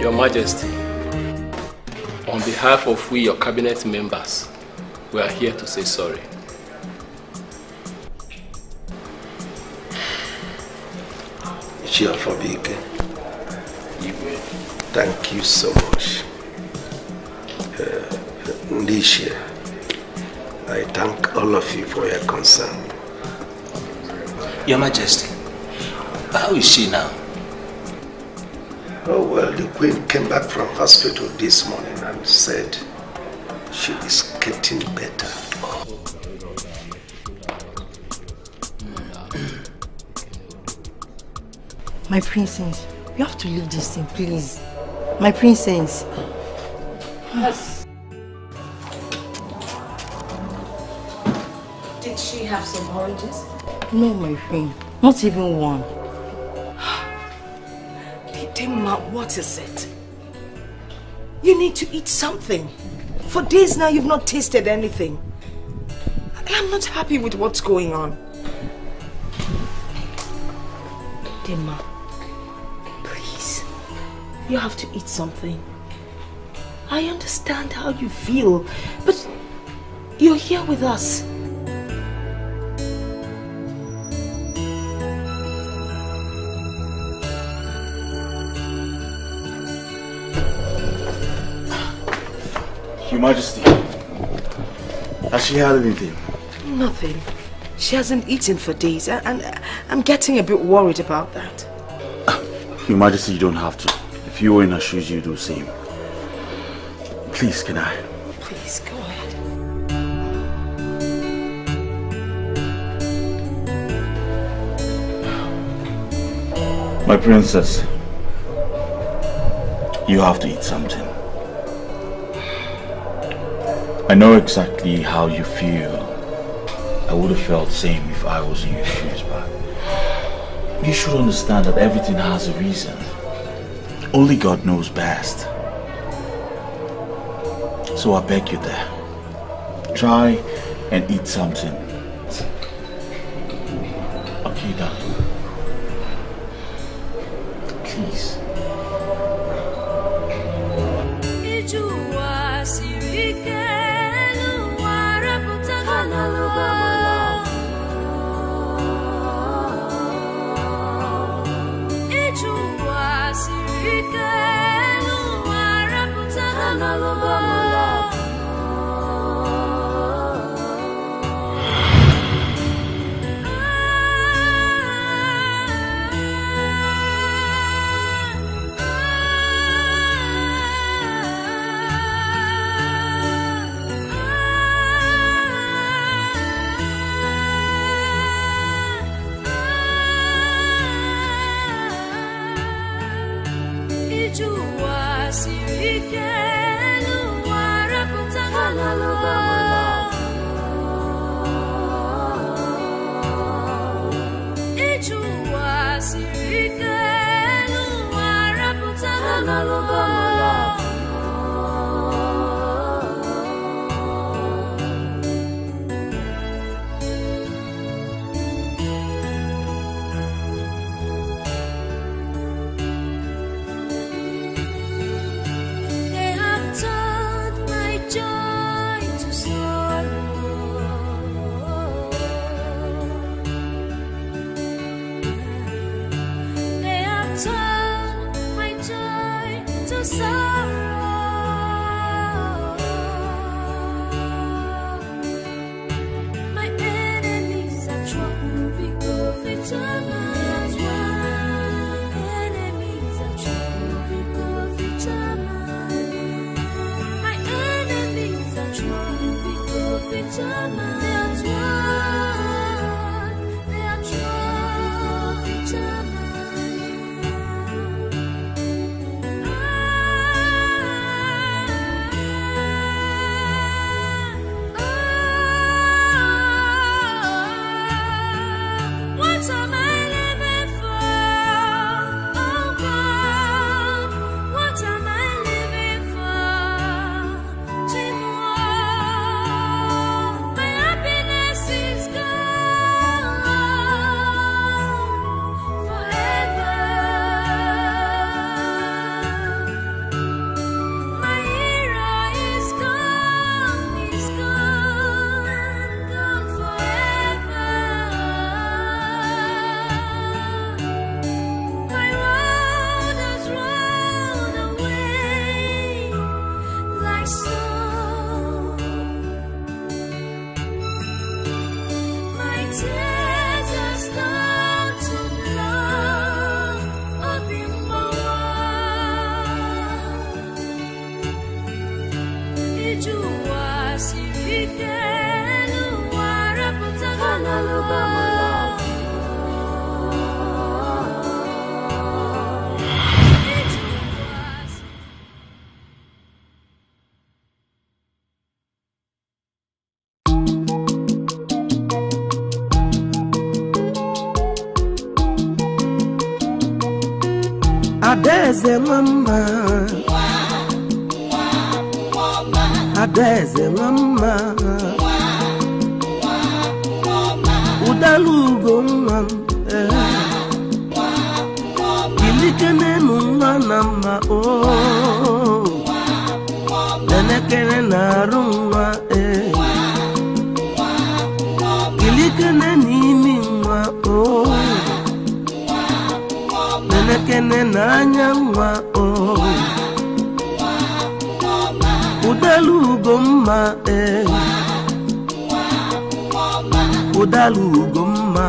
Your Majesty, on behalf of we, your cabinet members, we are here to say sorry. Thank you so much. Ndisha, I thank all of you for your concern. Your Majesty, how is she now? Oh well, the Queen came back from hospital this morning and said she is getting better. My princess, you have to leave this thing, please. My princess. Yes. Did she have some oranges? No, my friend. Not even one. Dima, what is it? You need to eat something. For days now, you've not tasted anything. I'm not happy with what's going on. Dima. You have to eat something. I understand how you feel, but you're here with us. Your Majesty, has she had anything? Nothing. She hasn't eaten for days, and I'm getting a bit worried about that. Your Majesty, you don't have to. If you were in her shoes, you'd do the same. Please, can I? Please, go ahead. My princess, you have to eat something. I know exactly how you feel. I would have felt the same if I was in your shoes, but you should understand that everything has a reason. Only God knows best. So I beg you there. Try and eat something. Okay, darling. Please. Adeze mama, Adeze mama, Udalugo mama, Kilikene mama nama oh, Nenekene naruma Kilikene nimi mama oh. Nenekene nanyangwa oh Udalugomma Udalugomma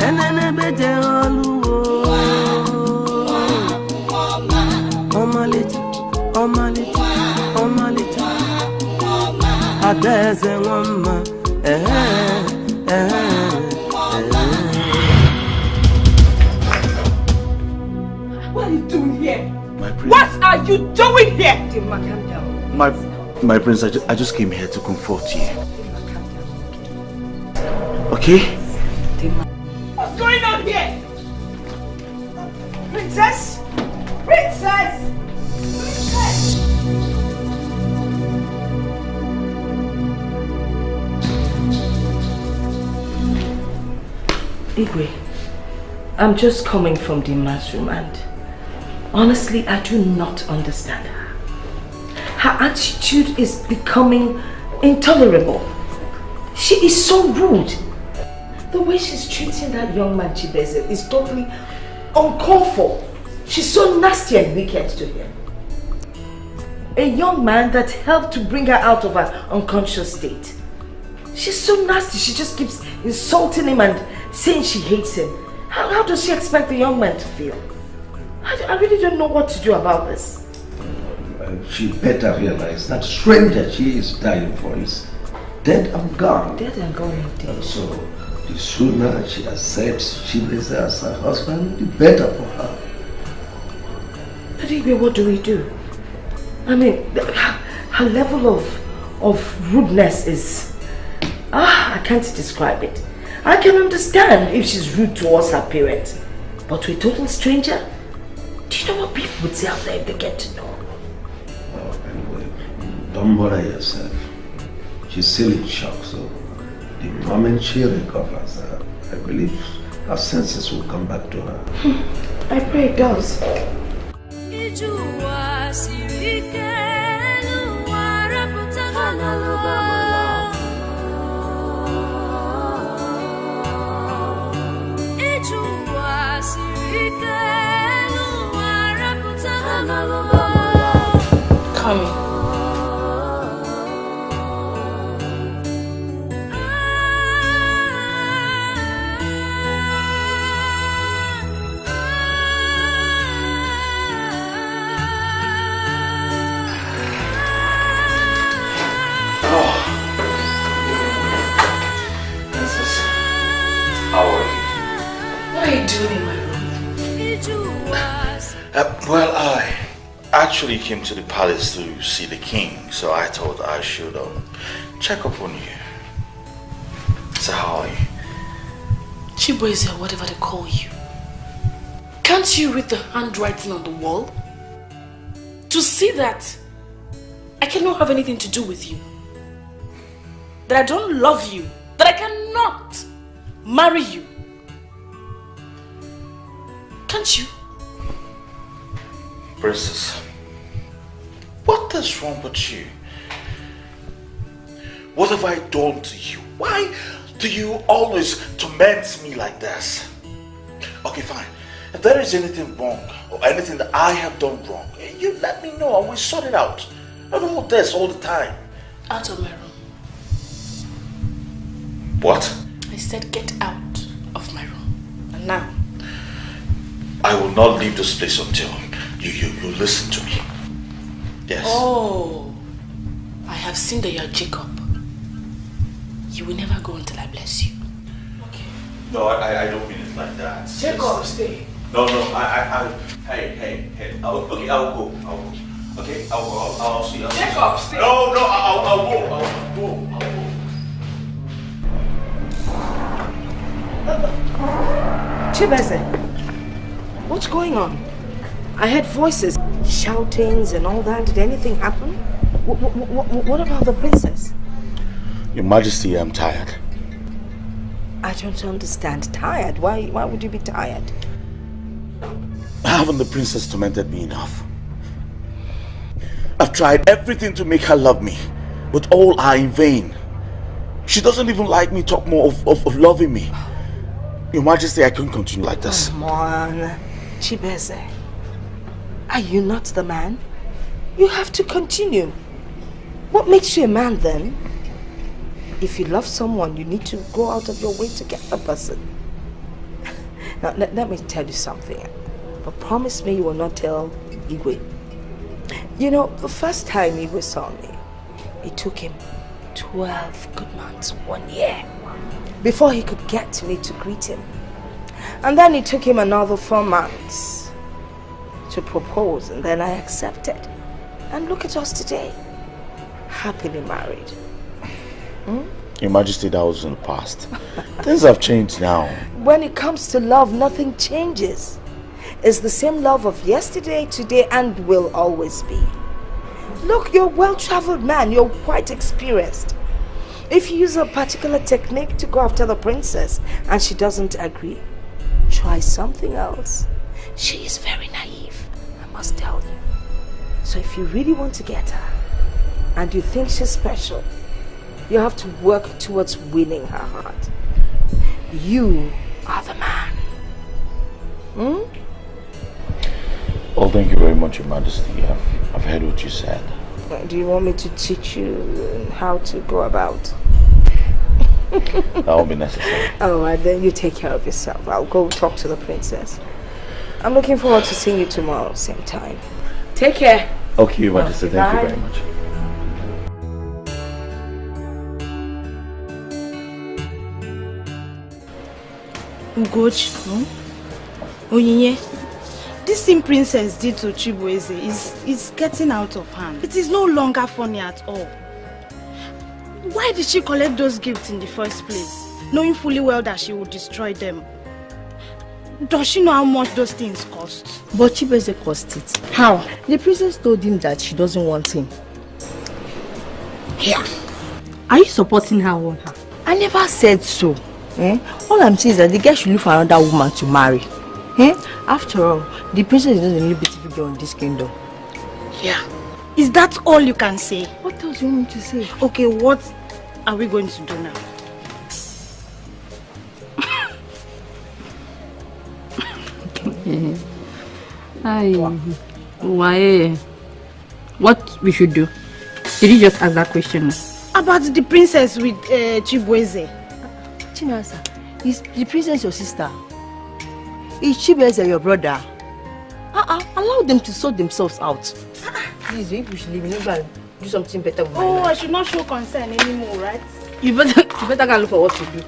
Enene beje oluwo Omalita Omalita Omalita Adeze mama What are you doing here? What are you doing here? Dima, calm down. My prince, I just came here to comfort you. Okay? Dima. What's going on here? Princess? Princess! Princess! Igwe, I'm just coming from Dima's room and honestly, I do not understand her. Her attitude is becoming intolerable. She is so rude. The way she's treating that young man, Chibeze, is totally uncalled for. She's so nasty and wicked to him. A young man that helped to bring her out of her unconscious state. She's so nasty. She just keeps insulting him and saying she hates him. How does she expect the young man to feel? I really don't know what to do about this. She better realize that stranger she is dying for is dead and gone. Dead and gone indeed. So the sooner she accepts Chibeze as her husband, the better for her. But Igwe, what do we do? I mean, her level of rudeness is... I can't describe it. I can understand if she's rude towards her parents. But to a total stranger? Do you know what people would say out there if they get to know? Oh, anyway, don't bother yourself. She's still in shock, so the moment she recovers, I believe her senses will come back to her. I pray it does. Come in. Well, I actually came to the palace to see the king, so I thought I should check up on you. So how are you? Chibeze, or whatever they call you. Can't you read the handwriting on the wall? To see that I cannot have anything to do with you. That I don't love you. That I cannot marry you. Can't you? Princess, what is wrong with you? What have I done to you? Why do you always torment me like this? Okay, fine. If there is anything wrong or anything that I have done wrong, you let me know and we'll sort it out. Not all this all the time. Out of my room. What? I said get out of my room. And now. I will not leave this place until you listen to me. Yes. Oh. have seen that you are Jacob. You will never go until I bless you. Okay. No, I don't mean it like that. Jacob, stay. No, hey. Okay, I'll go. Okay, I'll see. Jacob, stay. No, I'll go. Chibeze, what's going on? I heard voices, shoutings and all that. Did anything happen? What about the princess? Your Majesty, I'm tired. I don't understand. Tired? Why would you be tired? Haven't the princess tormented me enough? I've tried everything to make her love me, but all are in vain. She doesn't even like me talk more of loving me. Your Majesty, I can't continue like this. Come on, Chibeze. Are you not the man? You have to continue. What makes you a man then? If you love someone, you need to go out of your way to get the person. Now, let me tell you something. But promise me you will not tell Igwe. You know, the first time Igwe saw me, it took him 12 good months, 1 year, before he could get me to greet him. And then it took him another 4 months to propose, and then I accepted. And look at us today, happily married. Your Majesty, that was in the past. Things have changed now. When it comes to love, nothing changes. It's the same love of yesterday, today, and will always be. Look, you're a well-traveled man. You're quite experienced. If you use a particular technique to go after the princess and she doesn't agree, try something else. She is very naive, I must tell you. So if you really want to get her and you think she's special, you have to work towards winning her heart. You are the man. Well, thank you very much, Your Majesty. I've heard what you said. Do you want me to teach you how to go about? That won't be necessary. Oh, and then you take care of yourself. I'll go talk to the princess. I'm looking forward to seeing you tomorrow, same time. Take care. Okay, Your Majesty. Thank you very much. Ugochi, Onyinye, this thing Princess did to Chibueze is getting out of hand. It is no longer funny at all. Why did she collect those gifts in the first place, knowing fully well that she would destroy them? Does she know how much those things cost? But Chibueze cost it. How? The princess told him that she doesn't want him. Yeah. Are you supporting her on her? I never said so. All I'm saying is that the guy should look for another woman to marry. After all, the princess is not the only beautiful girl in this kingdom. Yeah. Is that all you can say? What else do you want me to say? Okay, what are we going to do now? Why? What we should do? Did you just ask that question? About the princess with Chibueze. Chinasa, is the princess your sister? Is Chibueze your brother? Allow them to sort themselves out. Please, we should leave. Never do something better with my life. I should not show concern anymore, right? You better go look for what to do.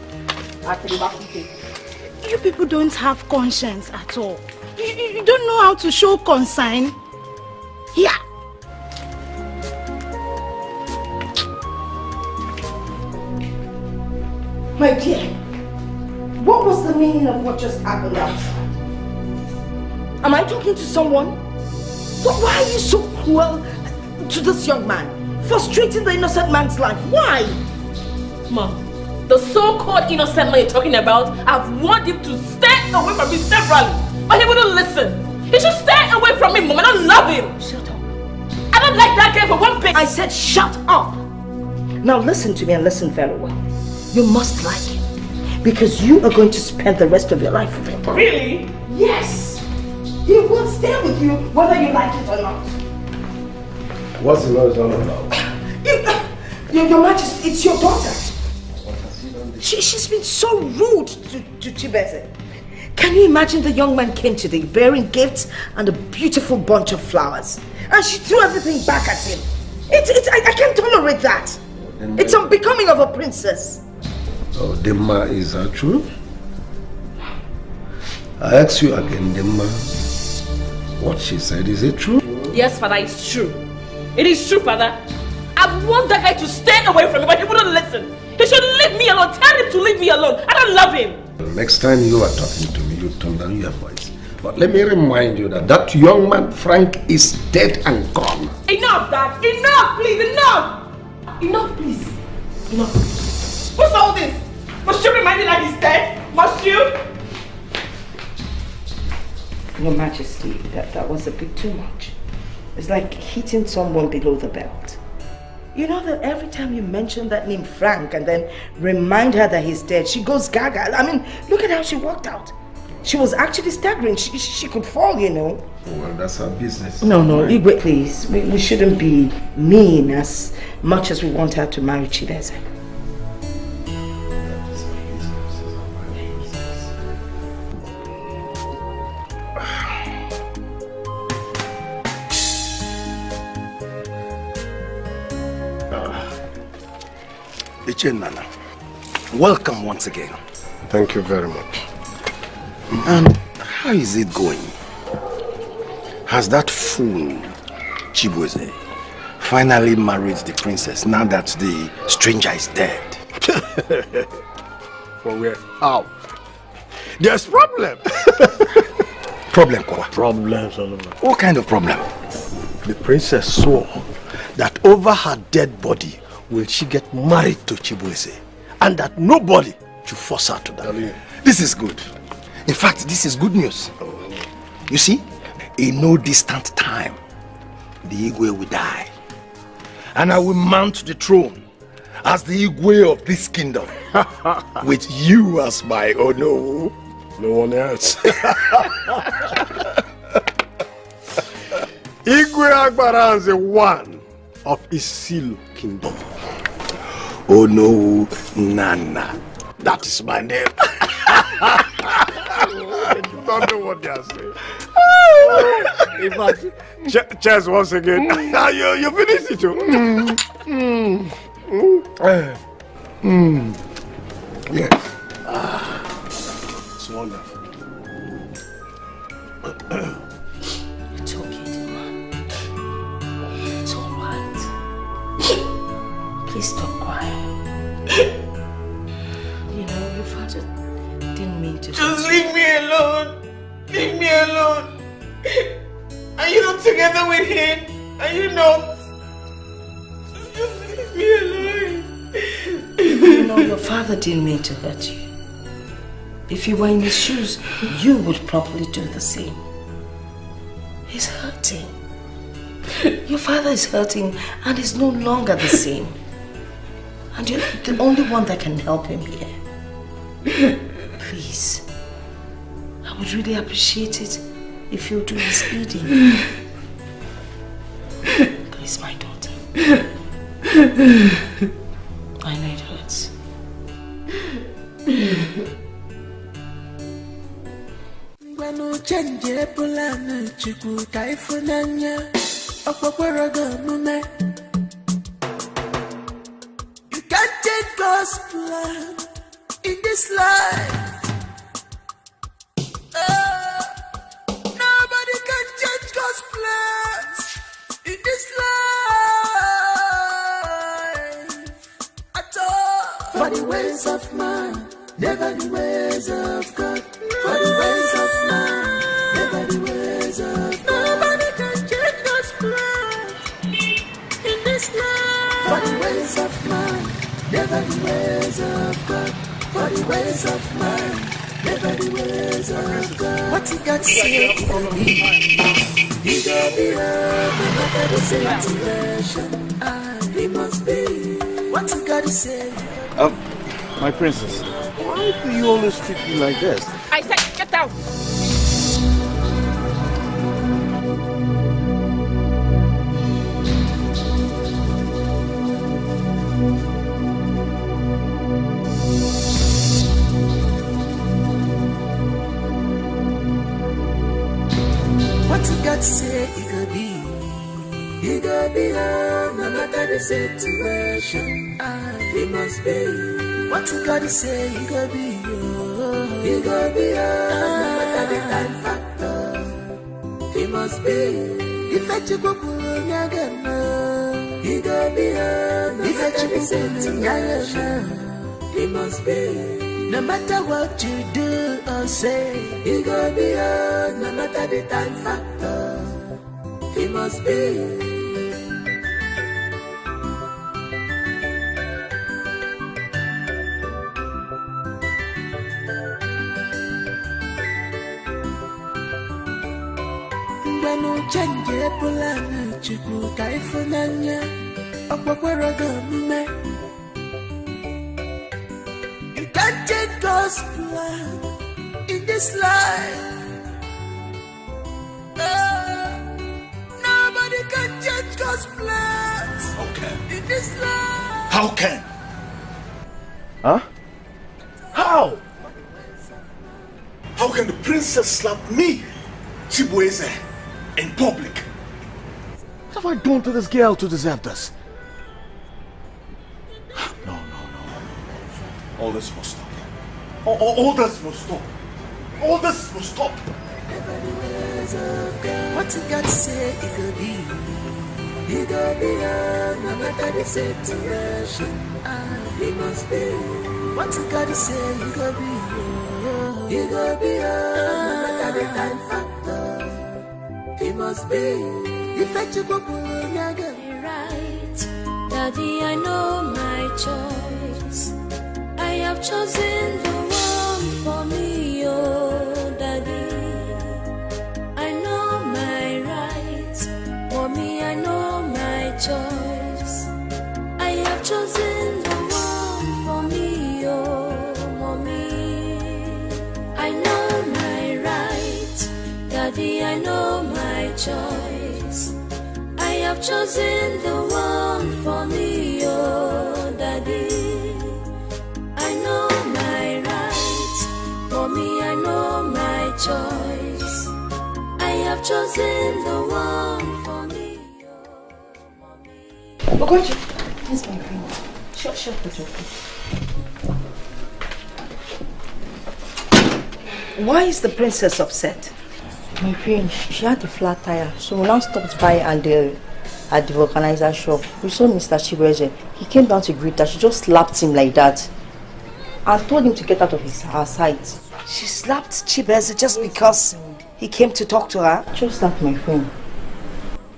You people don't have conscience at all. You don't know how to show concern. Yeah. My dear, what was the meaning of what just happened outside? Am I talking to someone? Why are you so cruel to this young man? Frustrating the innocent man's life. Why? Mom, the so-called innocent man you're talking about, I've warned him to stay away from me severally, but he wouldn't listen. He should stay away from me, Mom. I don't love him. Shut up. I don't like that guy for one bit. I said shut up. Now listen to me and listen very well. You must like him, because you are going to spend the rest of your life with him. Really? Yes. He will stay with you whether you like it or not. What's the noise all about? Your Majesty, it's your daughter. She's been so rude to Chibueze. Can you imagine the young man came today bearing gifts and a beautiful bunch of flowers, and she threw everything back at him. I can't tolerate that. It's unbecoming of a princess. Oh, Dimma, is that true? I ask you again, Dimma. What she said, is it true? Yes, Father, it's true. It is true, Father. I've warned that guy to stay away from me, but he wouldn't listen. He should leave me alone. Tell him to leave me alone. I don't love him. Next time you are talking to me, you turn down your voice. But let me remind you that young man, Frank, is dead and gone. Enough, Dad. Enough, please. Enough. Enough, please. Enough. What's all this? Must you remind me that he's dead? Must you? Your Majesty, that was a bit too much. It's like hitting someone below the belt. You know that every time you mention that name Frank and then remind her that he's dead, she goes gaga. I mean, look at how she walked out. She was actually staggering. She could fall, you know. Well, that's her business. No, Igwe, please. We shouldn't be mean as much as we want her to marry Chideze. Nana, welcome once again. Thank you very much. And how is it going? Has that fool, Chibueze, finally married the princess now that the stranger is dead? For where? How? There's problem. Problem, Kwa? Problem, Solomon. What kind of problem? The princess swore that over her dead body will she get married to Chibueze, and that nobody should force her to that. This is good. In fact, this is good news. You see, in no distant time, the Igwe will die. And I will mount the throne as the Igwe of this kingdom. With you as my Ono. No one else. Igwe Agbara is the one of Isilu kingdom. Ono Nana. That is my name. You don't know what they are saying. In fact, cheers once again. You finished it too. Yes. It's wonderful. It's okay, man. It's all right. Please stop crying. You know, your father didn't mean to. Just leave me alone. Leave me alone. Are you not together with him? Are you not? Just leave me alone. You know, your father didn't mean to hurt you. If you were in his shoes, you would probably do the same. He's hurting. Your father is hurting and is no longer the same. And you're the only one that can help him here. Please. I would really appreciate it if you do his bidding. Please, my daughter. I know it hurts. You can't change God's plan in this life. Nobody can change God's plans in this life at all. For the ways of man, never the ways of God. For the ways of man, never the ways of God. Nobody can change God's plans in this life. For the ways of man, never the ways of God. For the ways of man, never the ways of God. What you got to say, it will be. He gave me up, no matter the situation. He must be. What you got to say? My princess, why do you always treat me like this? I said, get out. What you got to say, it could be. He gotta be on, no matter the situation. He must be. What you gotta say, he gotta be on. He gotta be on, no matter the time factor. He must be. If I check up on again, he gotta be on, no matter the situation. He must be. No matter what you do or say, he gotta be on, no matter the time factor. He must be. When change plan, Chiku Kaifunanya, Aquaquaraga. You can't change God's plan in this life. Nobody can change God's plans. How can? In this life. How can? Huh? How? How can the princess slap me, Chibueze, in public? What have I done to this girl to deserve this? No. All this must stop. All this must stop. All this must stop. What you got to say, it could be. He could be no matter the situation. He must be. What you got to say, it could be. He could be no matter the time factor. He must be. If I check up on right, Daddy, I know my choice. I have chosen the one for me, oh Daddy. I know my rights. For me, I know my choice. I have chosen the one for me, oh Mommy. I know my rights. Daddy, I know my choice. I have chosen the one for me, oh Daddy. I know my rights. For me, I know my choice. I have chosen the one for me, oh Mommy. Ogochi, yes, my friend. Shut the door, please. Why is the princess upset? My friend, she had a flat tire, so we now stopped by and at the vulcanizer shop. We saw Mr. Chibueze. He came down to greet her. She just slapped him like that and told him to get out of her sight. She slapped Chibueze just because he came to talk to her? Just that, my friend.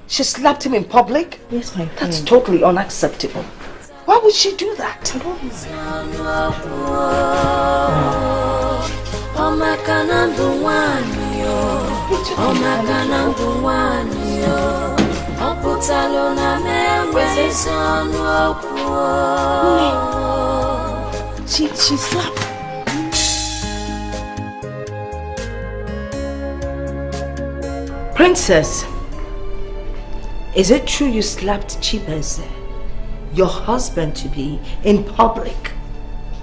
She slapped him in public? Yes, my friend. That's totally unacceptable. Why would she do that? I don't She slapped. Princess, is it true you slapped Chibueze, your husband-to-be, in public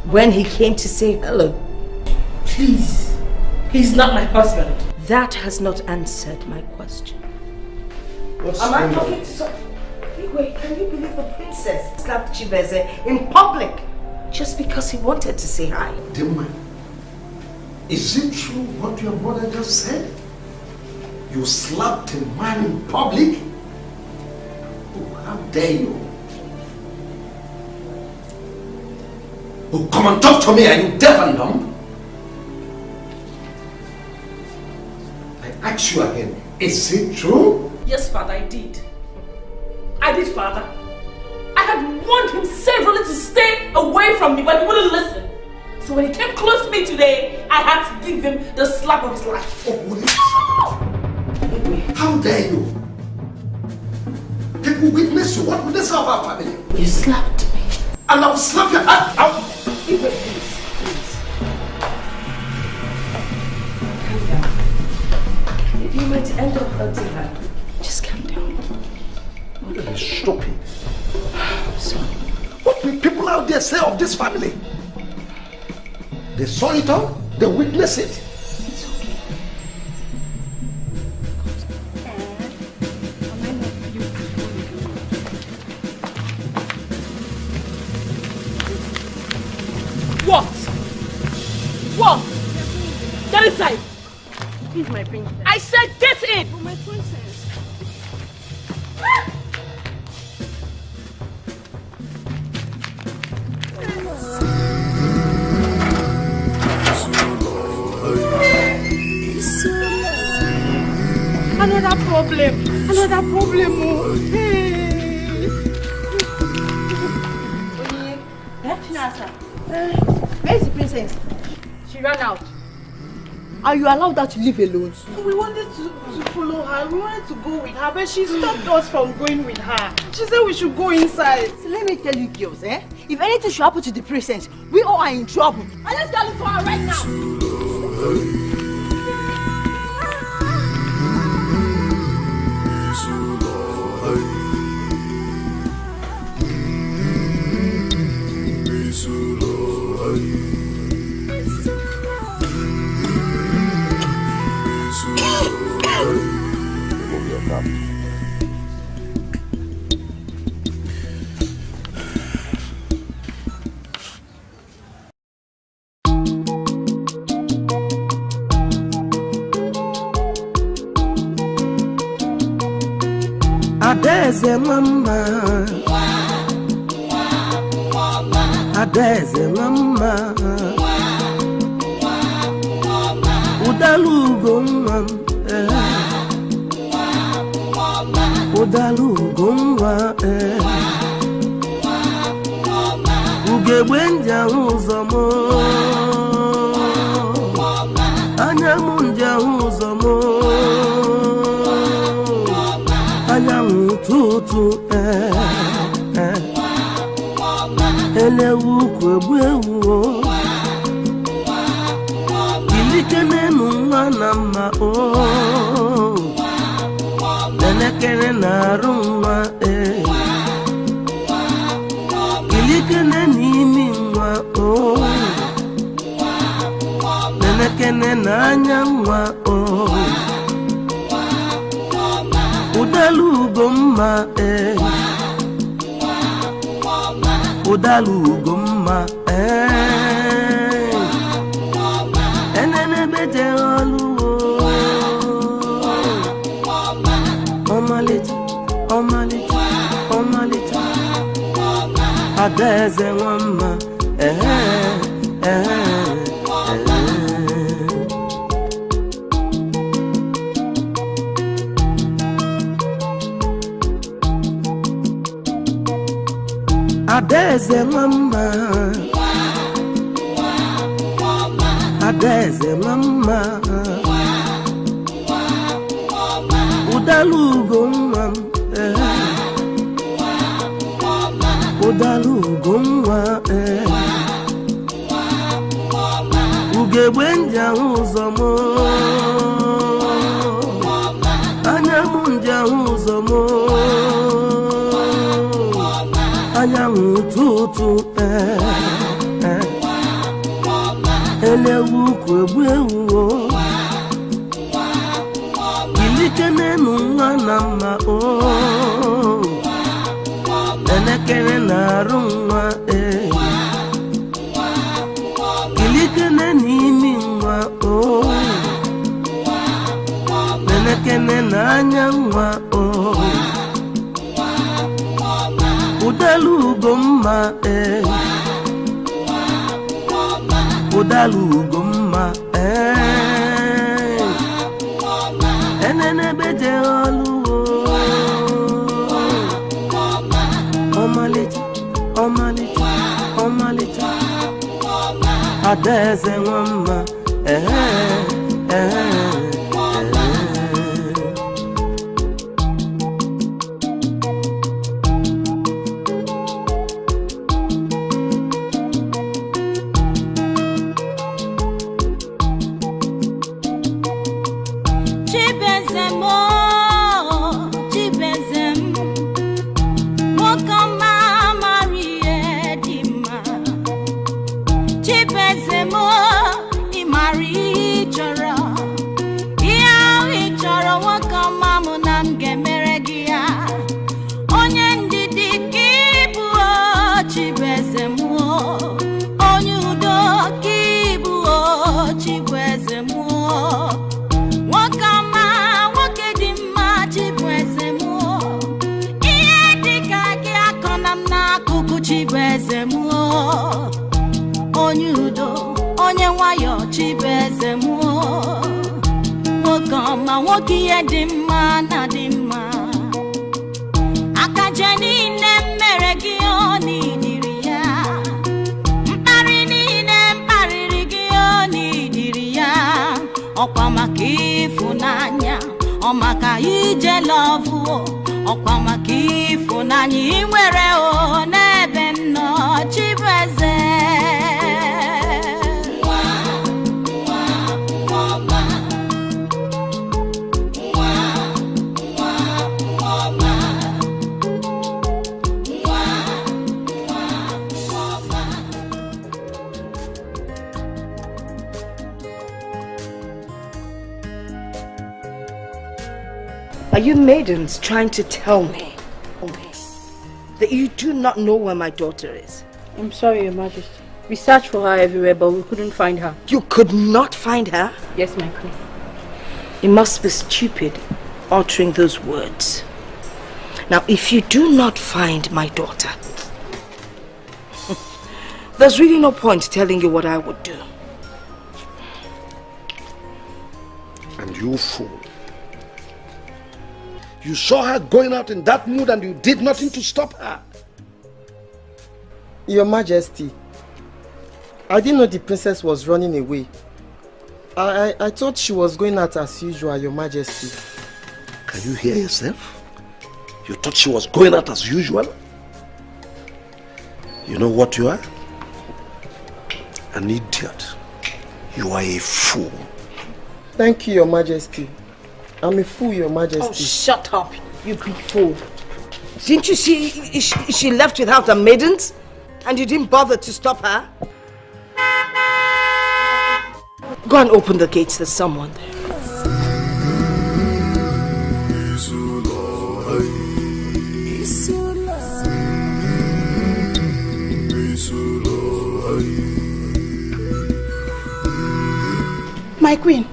when he came to say hello? Please, he's not my husband. That has not answered my question. Am I talking to someone? Wait, can you believe the princess slapped Chibueze in public just because he wanted to say hi? Dimma, is it true what your brother just said? You slapped a man in public? Oh, how dare you? Oh, come and talk to me, are you deaf and dumb? I ask you again, is it true? Yes, Father, I did. I did, Father. I had warned him severally to stay away from me, but he wouldn't listen. So when he came close to me today, I had to give him the slap of his life. Oh, how dare you? People witness you. What witness of our family? You slapped me. And I will slap your hand out. Please. Calm down. If you might end up hurting her, just calm down. Look at this stupid. What will people out there say of this family? They saw it all, they witnessed it. It's okay. Am I not beautiful? Get inside! He's my princess. I said get in! Oh, my princess. Another problem. Oh. Hey. Where's the princess? She ran out. Are you allowed her to leave alone? We wanted to follow her. We wanted to go with her, but she stopped us from going with her. She said we should go inside. So let me tell you girls, if anything should happen to the princess, we all are in trouble. And let's go look for her right now. Adeze mama, Adeze mama, Udalugo mama, Udalugo mama, Ugebwenja uzomo, Anyamunja uzomo. Tutu elewu kwebu kilikene nunga nama o nenekene narunga kilikene nimi nwa o nenekene nanyangwa o Udalugomma Udalugomma Enene bete oluwo Omalita Adeze wama Adeze mama, Adeze mama, Udalugo mama, Udalugo mama, Ugebwenja uzomo, Anyamunja uzomo. Tutu elewu kwebu kilikene nunga nama o nenekene narunga kilikene nimi nwa o nenekene nanyangwa o Udalugomma Udalugomma Enene bete oluwo Omalita Adeze wama Chibweze mu ngọngọ ma nwoke ihe dị mma na dị mma akaje niile mere gị ọ n'idiri ya mkparị niile mkparịrị gị ọ n'idiri ya ọkwa maka ịfụnanya ọ maka ije lọvụ ọkwa maka ịfụnanya ị nwere o n'ebe m nọ Chibueze Are you maidens trying to tell me that you do not know where my daughter is? I'm sorry, Your Majesty. We searched for her everywhere, but we couldn't find her. You could not find her? Yes, my queen. You must be stupid uttering those words. Now, if you do not find my daughter, there's really no point telling you what I would do. And you fool. You saw her going out in that mood and you did nothing to stop her. Your Majesty, I didn't know the princess was running away. I thought she was going out as usual, Your Majesty. Can you hear yourself? You thought she was going out as usual? You know what you are? An idiot. You are a fool. Thank you, Your Majesty. I'm a fool, Your Majesty. Oh, shut up, you big fool. Didn't you see she left without the maidens? And you didn't bother to stop her? Go and open the gates, there's someone there. My queen,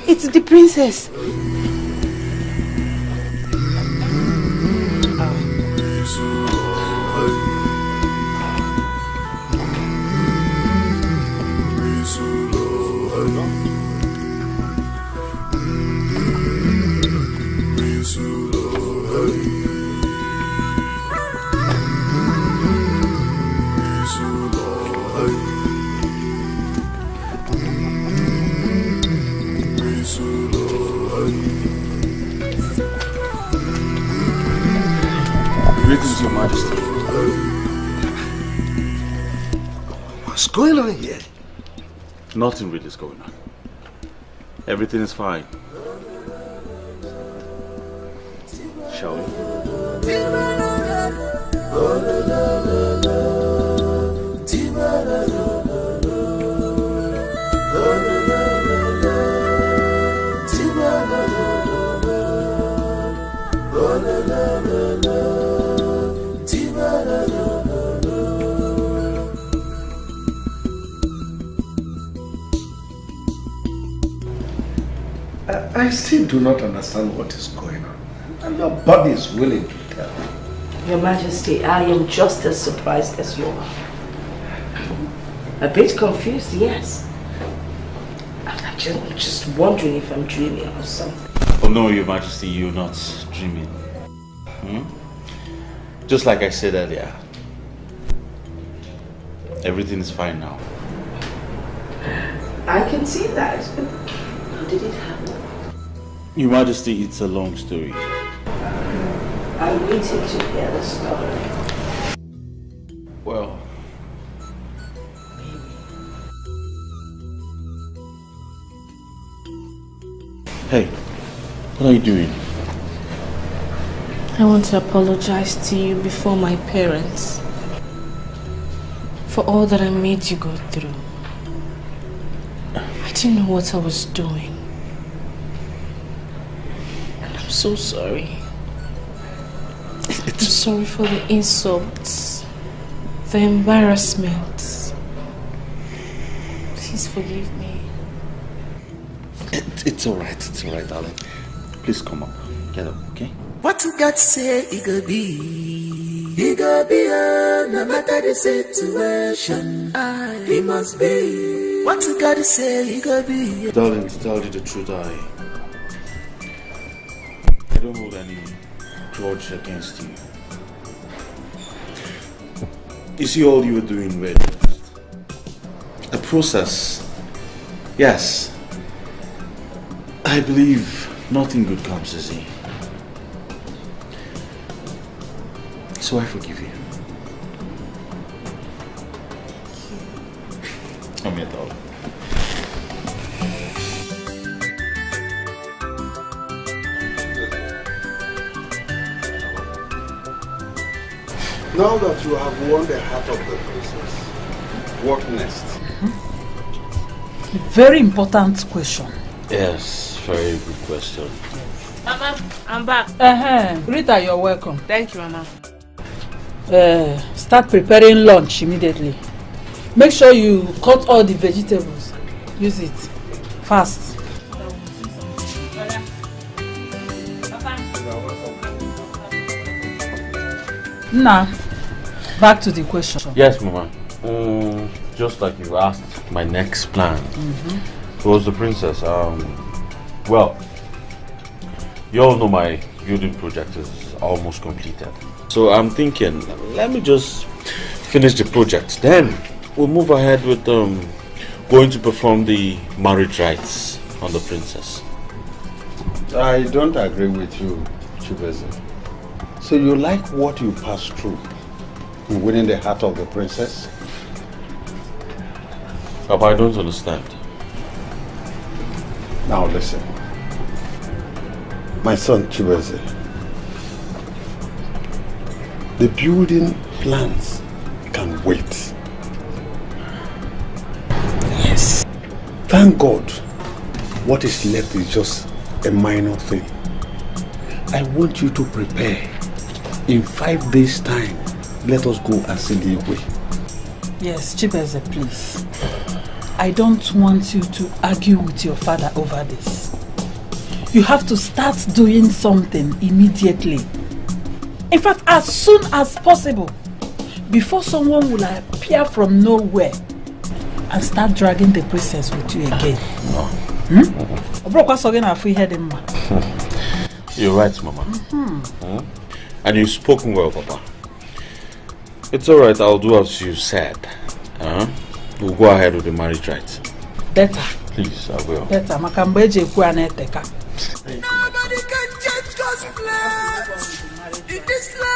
it's the princess. Greetings, Your Majesty. What's going on here? Nothing really is going on. Everything is fine. Shall we? I still do not understand what is going on. And your body is willing to tell me. Your Majesty, I am just as surprised as you are. A bit confused, yes. I'm just wondering if I'm dreaming or something. Oh no, Your Majesty, you're not dreaming. Just like I said earlier, everything is fine now. I can see that. How did it happen? Your Majesty, it's a long story. I'm waiting to hear the story. Well, hey, what are you doing? I want to apologize to you before my parents for all that I made you go through. I didn't know what I was doing. And I'm so sorry. I'm sorry for the insults, the embarrassment. Please forgive me. It's alright, darling. Please come up. Get up, okay? What you got to say, it could be. It could be, no matter the situation. It must be. What you got to say, it could be. Darling, to tell you the truth, any grudge against you. You see, all you were doing really was a process. Yes. I believe nothing good comes easy. So I forgive you. I'm your darling. Now that you have won the heart of the princess, what next? Very important question. Yes, very good question. Mama, I'm back. Rita, you're welcome. Thank you, Mama. Start preparing lunch immediately. Make sure you cut all the vegetables. Use it fast. Now, back to the question. Yes, Mama. Just like you asked, my next plan was the princess. Well, you all know my building project is almost completed. So I'm thinking, let me just finish the project. Then we'll move ahead with going to perform the marriage rites on the princess. I don't agree with you, Chibeze. So you like what you passed through in winning the heart of the princess? Papa, I don't understand. Now listen. My son Chibeze, the building plans can wait. Yes. Thank God, what is left is just a minor thing. I want you to prepare. In 5 days' time, let us go and see the way. Yes, Chibeze, please. I don't want you to argue with your father over this. You have to start doing something immediately. In fact, as soon as possible. Before someone will appear from nowhere and start dragging the princess with you again. No. You're right, Mama. And you've spoken well, Papa. It's alright, I'll do as you said. We'll go ahead with the marriage rites. Better. Please, I will. Better. Makambeje kuaneteka. Nobody can change God's plans in this life.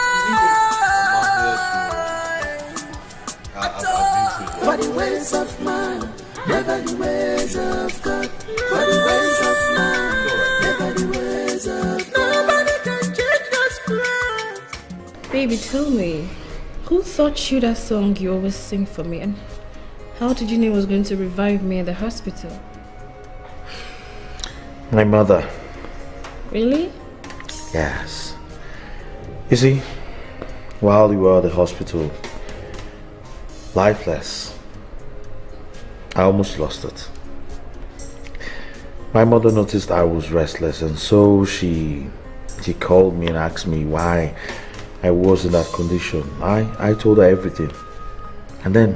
For the ways of man, never the ways of God. For the ways of man, never the ways of God. Nobody can change God's plans. Baby, tell me, who taught you that song you always sing for me? And how did you know it was going to revive me at the hospital? My mother. Really? Yes. You see, while you were at the hospital, lifeless, I almost lost it. My mother noticed I was restless, and so she called me and asked me why I was in that condition. I told her everything. And then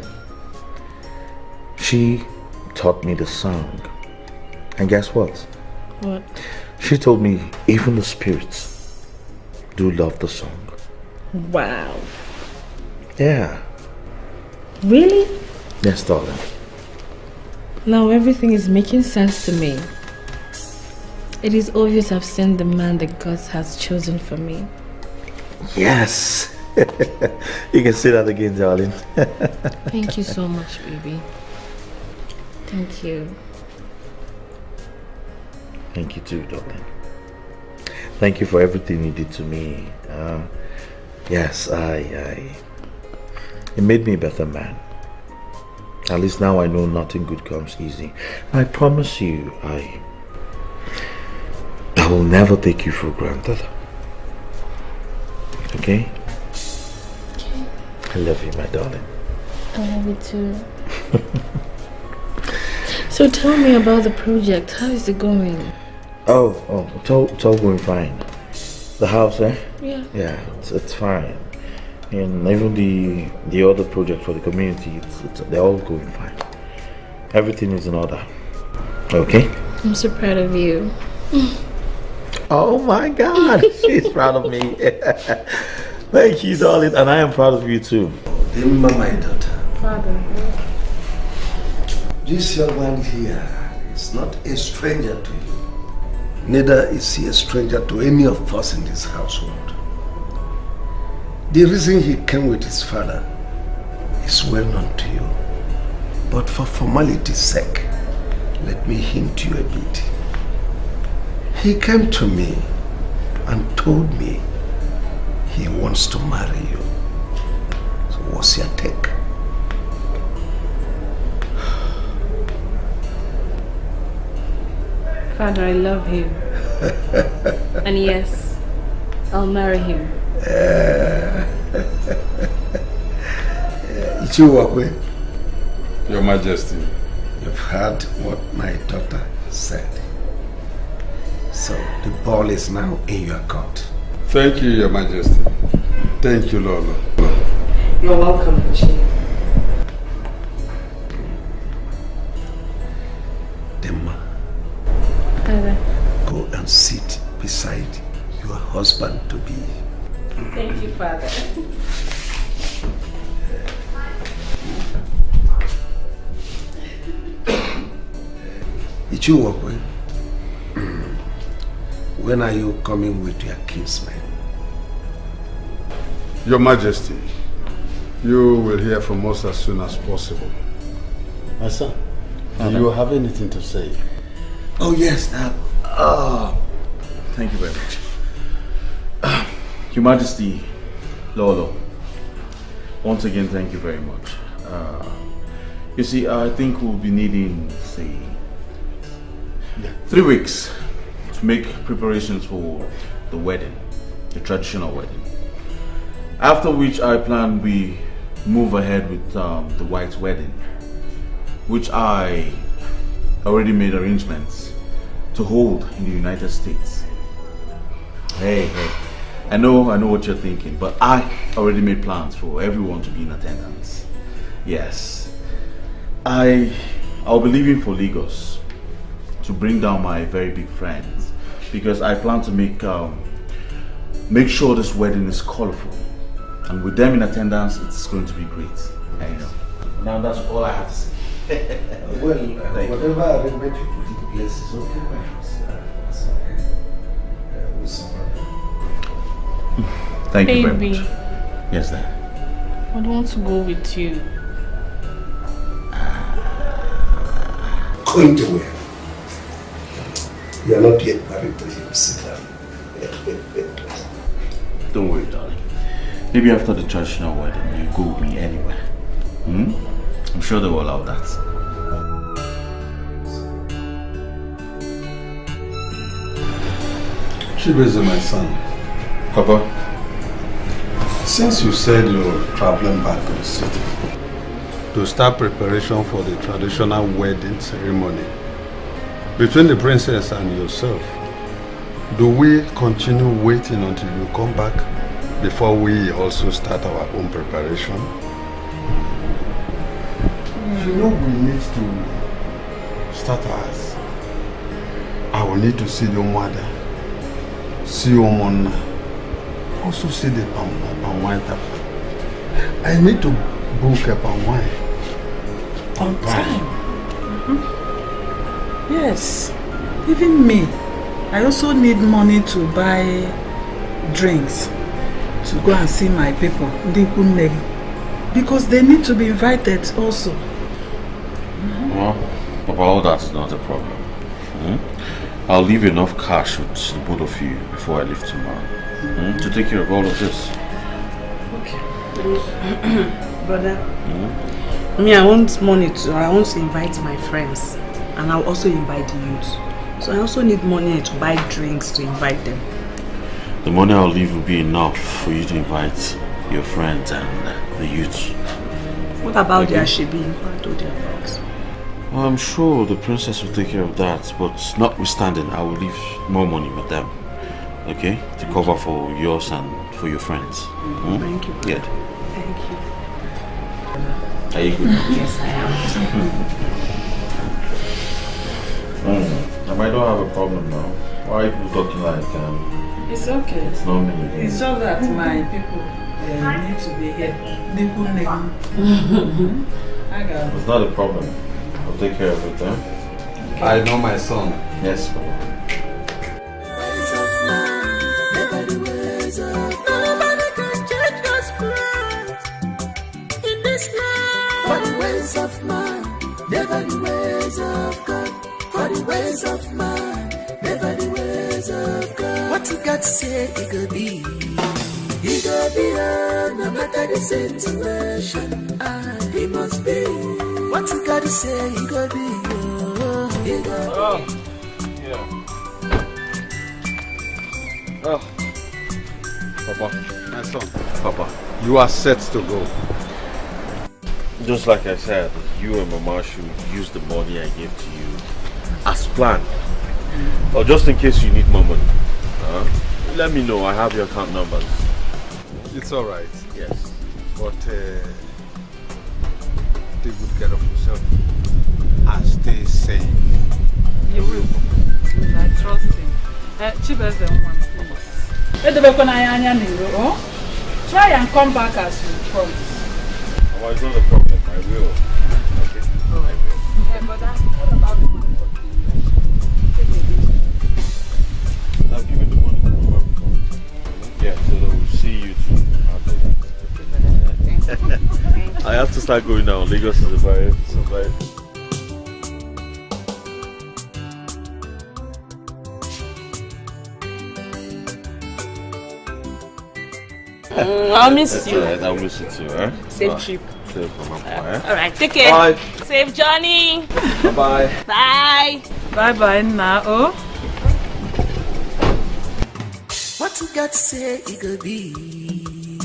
she taught me the song. And guess what? What? She told me even the spirits do love the song. Wow. Yeah. Really? Yes, darling. Now everything is making sense to me. It is obvious I've seen the man that God has chosen for me. Yes. You can say that again, darling. Thank you so much, baby. Thank you. Thank you too, darling. Thank you for everything you did to me. Yes, it made me a better man. At least now I know nothing good comes easy. I promise you, I will never take you for granted. Okay? Okay. I love you, my darling. I love you too. So tell me about the project. How is it going? It's all going fine. The house, eh? Yeah. Yeah, it's fine. And even the other project for the community, they're all going fine. Everything is in order. Okay? I'm so proud of you. Oh my God, she's proud of me. Thank you, darling, and I am proud of you too. Dimma, my daughter. Father. This young man here is not a stranger to you. Neither is he a stranger to any of us in this household. The reason he came with his father is well known to you. But for formality's sake, let me hint you a bit. He came to me and told me he wants to marry you. So what's your take? Father, I love him. And yes, I'll marry him. Your Majesty. You've heard what my daughter said. So the ball is now in your court. Thank you, Your Majesty. Thank you, Lolo. You're welcome, Chief. Demma, Father. go and sit beside your husband-to-be. Thank you, Father. Ichiwokwe, when are you coming with your kinsmen? Your Majesty, you will hear from us as soon as possible. My son, do you have anything to say? Oh yes, thank you very much. Your Majesty, Lolo, once again, thank you very much. You see, I think we'll be needing, say, 3 weeks to make preparations for the wedding, the traditional wedding. After which I plan we move ahead with the white wedding, which I already made arrangements to hold in the United States. Hey, I know what you're thinking, but I already made plans for everyone to be in attendance. Yes, I'll be leaving for Lagos to bring down my very big friends, because I plan to make sure this wedding is colorful, and with them in attendance, it's going to be great. I know. Now that's all I have to say. Well, whatever arrangement you put in place is okay, my house. It's okay. We'll survive. Thank you very Baby. much. Yes, Dad. I want to go with you. Going to where? You are not yet married to him. Sit down. Don't worry, darling. Maybe after the traditional wedding, you go with me anywhere. I'm sure they will allow that. Chibeze, my son. Papa, since you said you're traveling back to the city to start preparation for the traditional wedding ceremony between the princess and yourself, do we continue waiting until you come back before we also start our own preparation? You know, we need to start ours. I will need to see your mother, see your mother, also see the palm wine tap. I need to book a palm wine. On time. Yes. Even me. I also need money to buy drinks to go and see my people, because they need to be invited also. Well, Papa, all that's not a problem. I'll leave enough cash with the both of you before I leave tomorrow to take care of all of this. Okay. Brother, me, I want money too. I want to invite my friends, and I'll also invite the youth. So I also need money to buy drinks to invite them. The money I'll leave will be enough for you to invite your friends and the youth. What about the Ashebi? What I told you about? Well, I'm sure the princess will take care of that, but notwithstanding, I will leave more money with them, okay? To cover for yours and for your friends. Thank you. Good. Thank you. Are you good? Yes, I am. I might not have a problem now. Why are you talking like It's okay. It's not me. It's just that my people need to be here. It's not a problem. I'll take care of it, huh? Okay. I know my son. Yes, Papa. Nobody can change God's plans in this life. For the ways of man, never the ways of God. For the ways of man, never the ways of God. What you got to say, it could be. It could be, no matter the situation, he must be. What you got to say, it could be. It could be. Yeah. Oh. Papa, my son. Papa, you are set to go. Just like I said, you and Mama should use the money I gave to you as planned. Or just in case you need more money. Let me know, I have your account numbers. It's alright. Yes. But take good care of yourself and stay safe. You will. I trust him. Chibes the one, please. Try and come back as you promised. Well, it's not a problem, I will. Okay? I will. Yeah, but what about the money for the I'll give you the money for the Yeah, so we'll see you too after that. I have to start going now. Lagos is a very I'll miss you. Right, I'll miss you too, huh? Safe trip. Safe for my boy, Alright, take care. Bye. Safe journey. Bye-bye. Bye. Bye-bye now. What you got to say, it could be.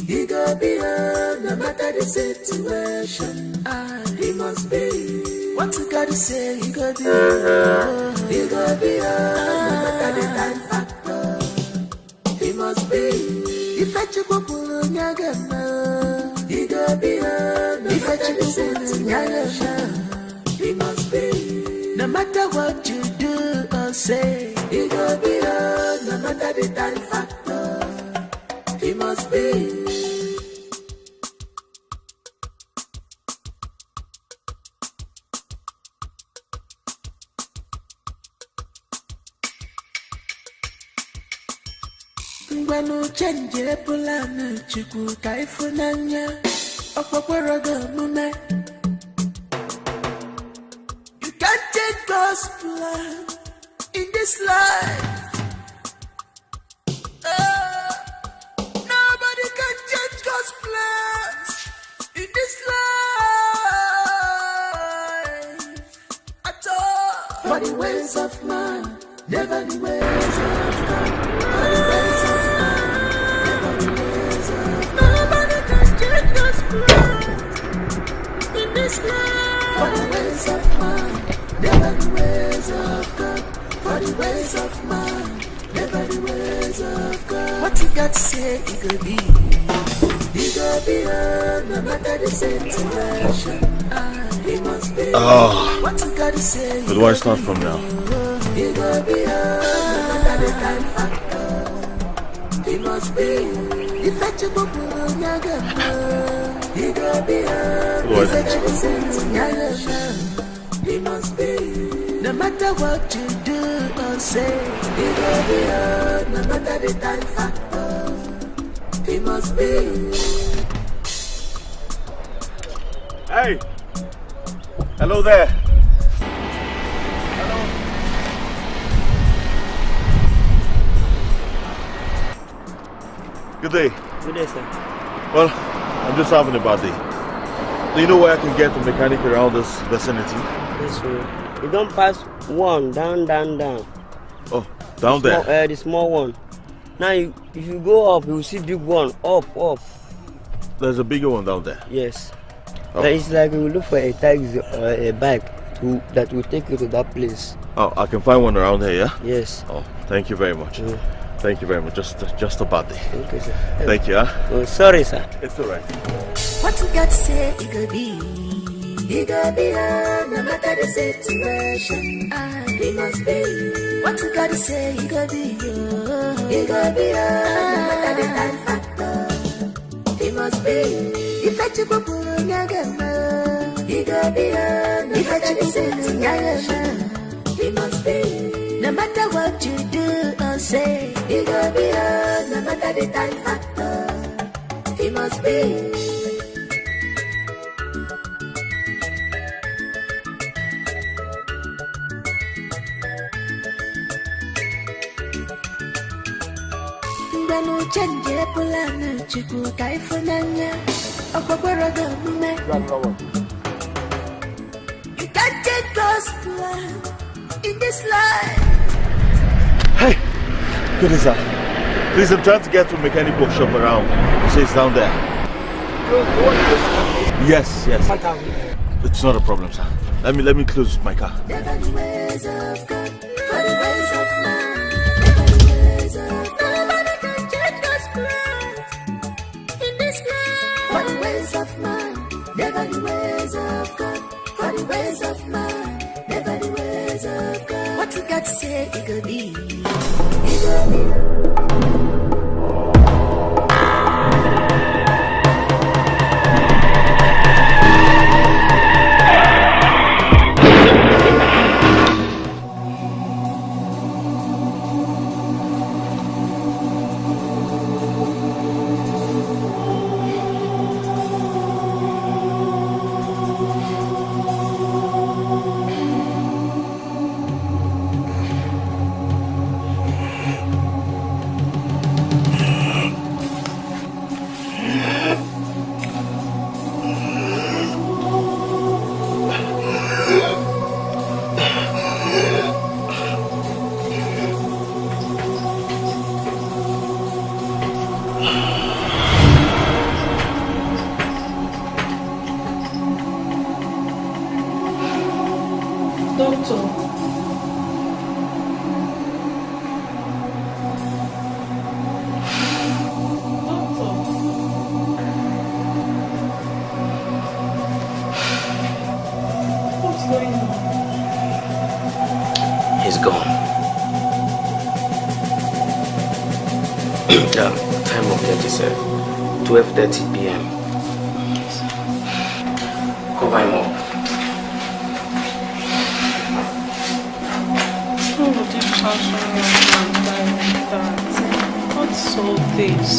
It could be, no matter the situation, he must be. What you got to say, it could be. It could be, no matter the time factor, he must be. If I check up on Yagana, it could be, if I check up on Yagana, he must be. No matter what you do or say, it could be, no matter the time factor, he must be. Ngwanu chenje pulana chukwu kaifunanya okpokoroga mume. You can't change God's plan in this life. Nobody can change God's plans in this life at all. For the ways of man, never the ways of God. For the ways of man, never the ways of God. Nobody can change God's plans in this life. For the ways of man, never the ways of God. For the ways of man, never the ways of God. What you got to say, it could be. It could be, no matter the situation, he must be. What you got to say, but why start from now? it could be, no matter the time factor, he must be. If I check up on Yagana, it could be, if I check up on Yagana, he must be. No matter what you do or say, it will be no matter the time factor, he must be. Hey! Hello there! Hello! Good day. Good day, sir. Well, I'm just having a bad day. Do you know where I can get a mechanic around this vicinity? Yes, sir. You don't pass one, down. Oh, down there? The small one. Now, if you go up, you will see big one, up. There's a bigger one down there? Yes. Oh. It's like we look for a taxi or a bike that will take you to that place. Oh, I can find one around here, yeah? Yes. Oh, thank you very much. Thank you very much. Just a bad day. Okay, sir. Thank you, huh? Oh, sorry, sir. It's alright. What you got to say, it could be. It could be, no matter the situation, he must be. What you gotta say, you gotta be you. You gotta be no matter the time factor. He must be. If I took a pull on your gamma, he gotta be if I took a pull on your gamma, he must be. No matter what you do or say, he gotta be no matter the time factor. He must be. Change plan chiku kai funanya okpokoro do mume. You can't take God's plan in this life. Hey, good day, sir. Please, I'm trying to get to a mechanic workshop around. So it's down there. Yes. It's not a problem, sir. Let me close my car. Never the ways of God, for the ways of man. Never the ways of God, for the ways of man. Never the ways of God. What you got to say, it could be. It could be. Time of death is 12:30 p.m. Cover him up. What's all this?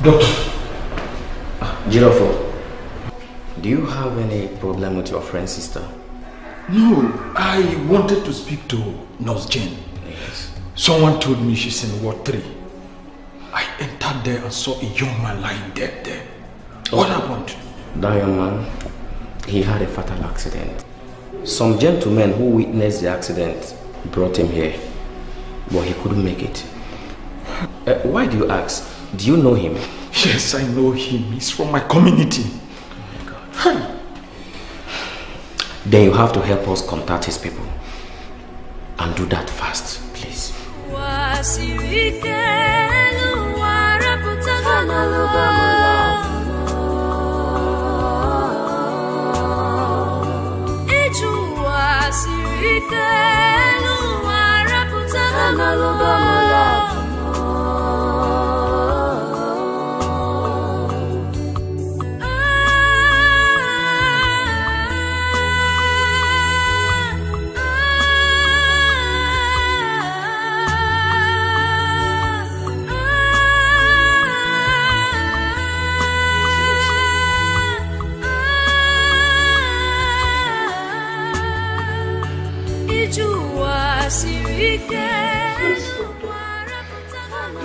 Doctor. Girofo, do you have any problem with your friend's sister? No, I wanted to speak to Nurse Jane. Yes. Someone told me she's in Ward 3. I entered there and saw a young man lying dead there. What happened? That young man, he had a fatal accident. Some gentlemen who witnessed the accident brought him here, but he couldn't make it. Why do you ask? Do you know him? Yes, I know him. He's from my community. Oh my God. Then you have to help us contact his people. And do that fast, please.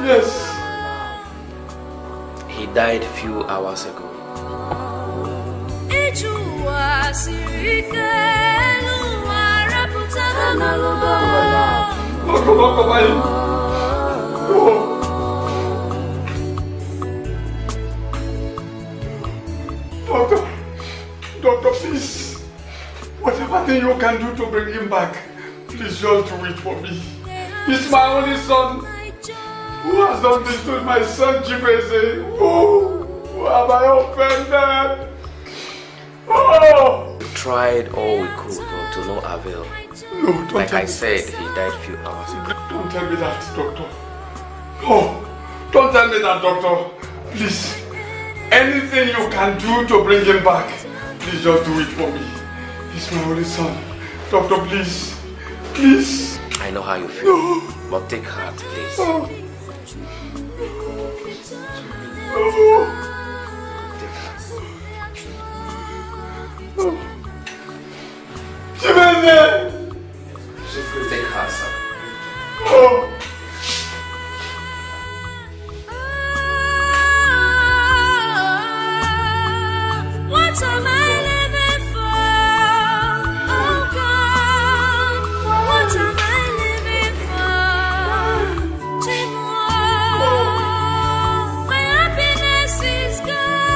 Yes. He died a few hours ago. Doctor, please. Whatever thing you can do to bring him back, please just do it for me. He's my only son. Who has done this to my son, Chibeze? Who have I offended? Oh! We tried all we could, but to no avail. No, don't like tell I me. said, he died a few hours ago. Don't tell me that, doctor. Oh, don't tell me that, doctor. Please. Anything you can do to bring him back, please just do it for me. He's my only son. Doctor, please. Please. I know how you feel, but take heart, please. Oh. Take heart, sir. Oh. What am I living for? Oh God, what am I living for? Timor, my happiness is gone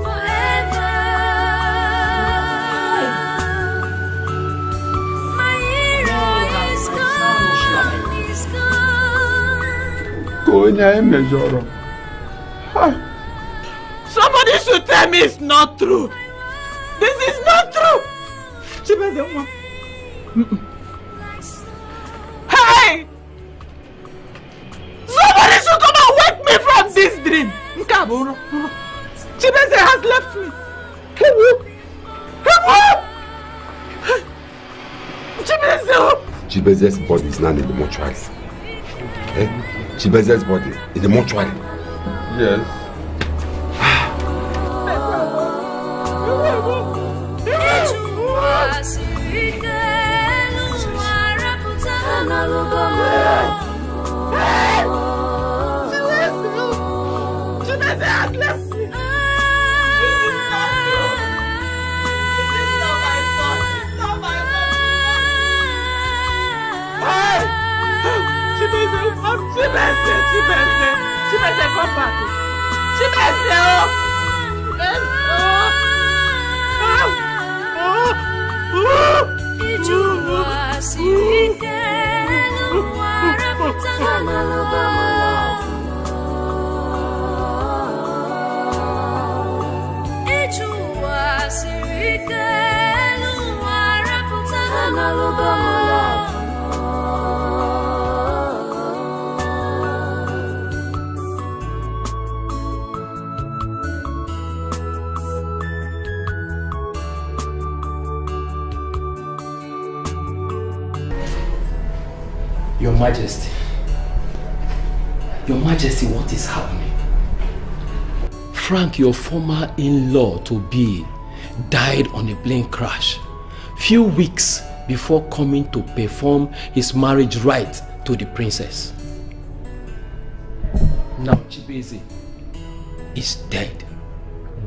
forever. My hero is gone, he's gone. Somebody should tell me it's not true. This is not true. Hey! Somebody should come and wake me from this dream. Chibeze has left me. Chibeze's body is now in the mortuary. Eh? Chibeze's body in the mortuary. Yes. Chibeze has left me. Chibeze, come back. Chibeze, Your Majesty. Your Majesty, what is happening? Frank, your former in-law to be, died on a plane crash few weeks before coming to perform his marriage rite to the princess. Now Chibeze is dead.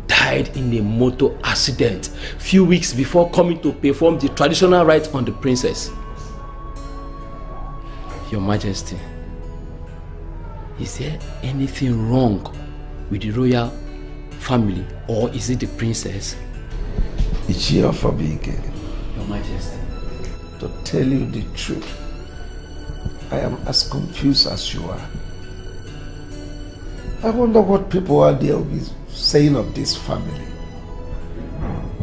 Died in a motor accident few weeks before coming to perform the traditional rite on the princess. Your Majesty, is there anything wrong with the royal family, or is it the princess? It's here for being Your Majesty. To tell you the truth, I am as confused as you are. I wonder what people out there will be saying of this family.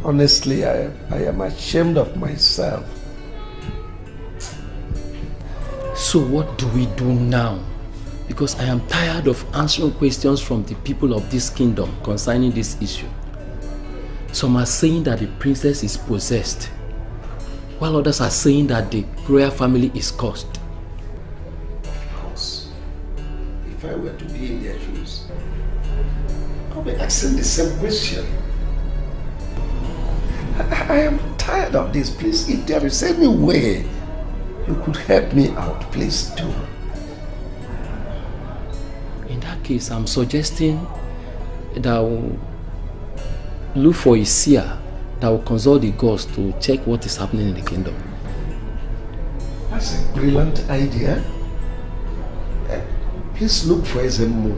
Honestly, I am ashamed of myself. So what do we do now? Because I am tired of answering questions from the people of this kingdom concerning this issue. Some are saying that the princess is possessed, while others are saying that the royal family is cursed. Of course, if I were to be in their shoes, I'll be asking the same question. I am tired tired of this. Please, if there is any way you could help me out, please do. In that case, I'm suggesting that I will look for a seer that will consult the gods to check what is happening in the kingdom. That's a brilliant idea. Please look for Ezemo.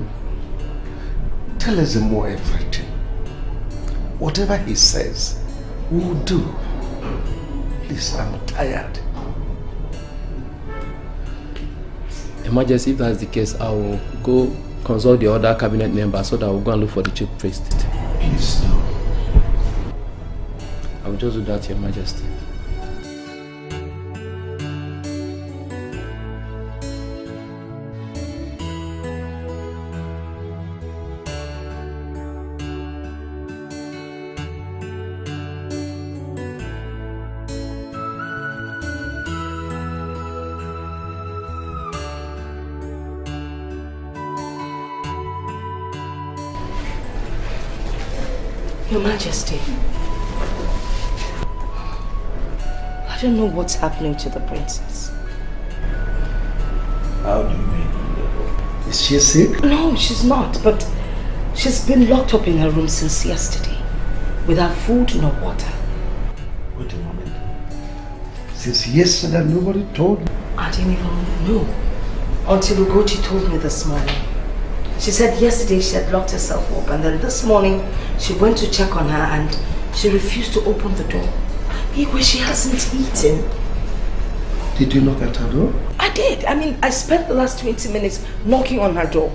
Tell Ezemo everything. Whatever he says, we will do. Please, I'm tired. Your Majesty, if that's the case, I will go consult the other cabinet members so that we'll go and look for the chief priest. Please do. I will just do that, Your Majesty. Your Majesty, I don't know what's happening to the princess. How do you mean? Is she sick? No, she's not, but she's been locked up in her room since yesterday, without food nor water. Wait a moment. Since yesterday, nobody told me. I didn't even know until Ugochi told me this morning. She said yesterday she had locked herself up, and then this morning she went to check on her and she refused to open the door. Igwe, she hasn't eaten. Did you knock at her door? I did. I mean, I spent the last 20 minutes knocking on her door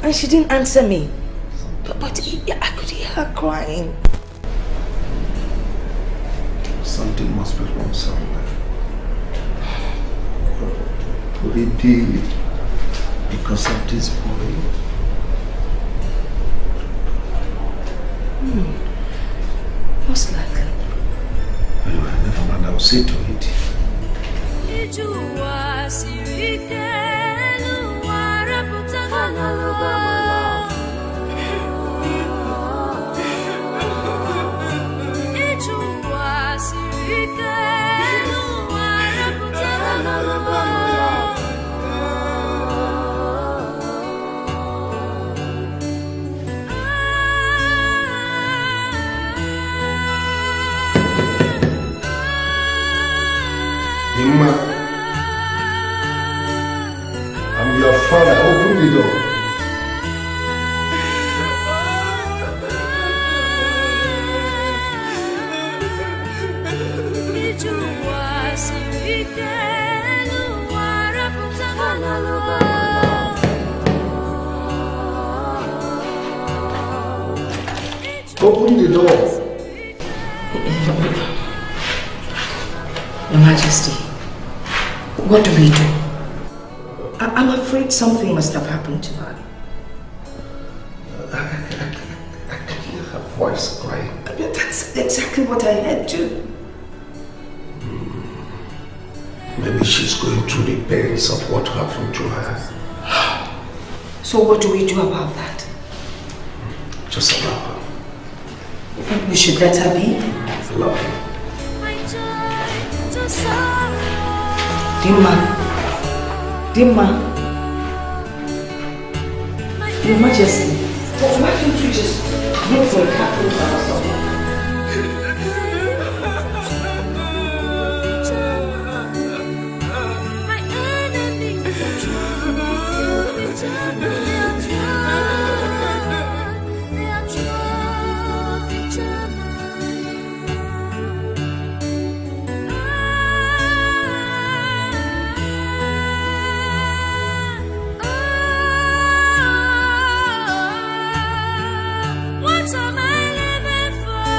and she didn't answer me. But I could hear her crying. Something must be wrong somewhere. Could it be because of this boy? Most likely. Anyway, never mind, I'll see to it. Imma, I'm your father. Open the door. Open the door. Your Majesty, what do we do? I'm afraid something must have happened to her. I can hear her voice crying. That's exactly what I heard too. Maybe she's going through the pains of what happened to her. So what do we do about that? Just allow her. We should let her be? Allow her. Dimma. Your Majesty, why don't you just look for a couple of hours? What am I living for?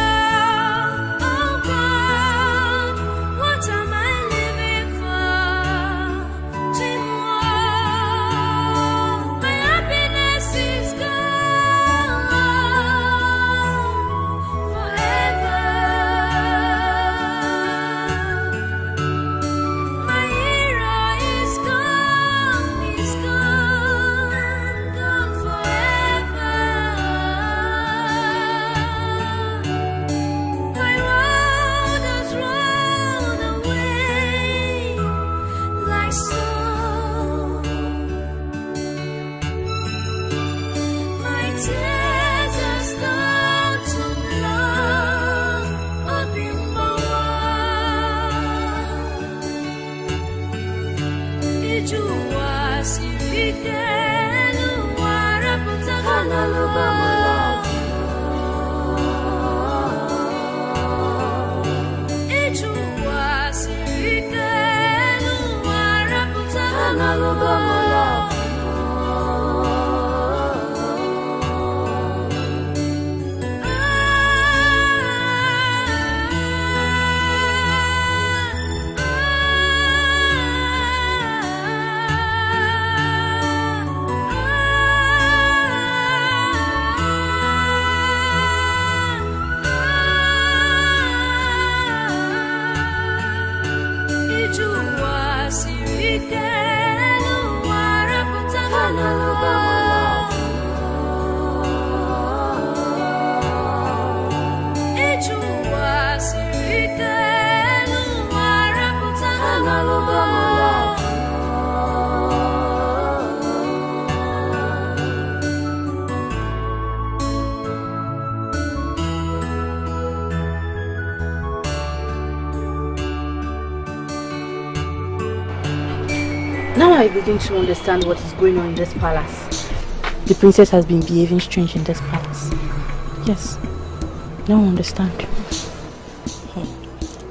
Now I begin to understand what is going on in this palace. The princess has been behaving strange in this palace. Yes. Now I understand.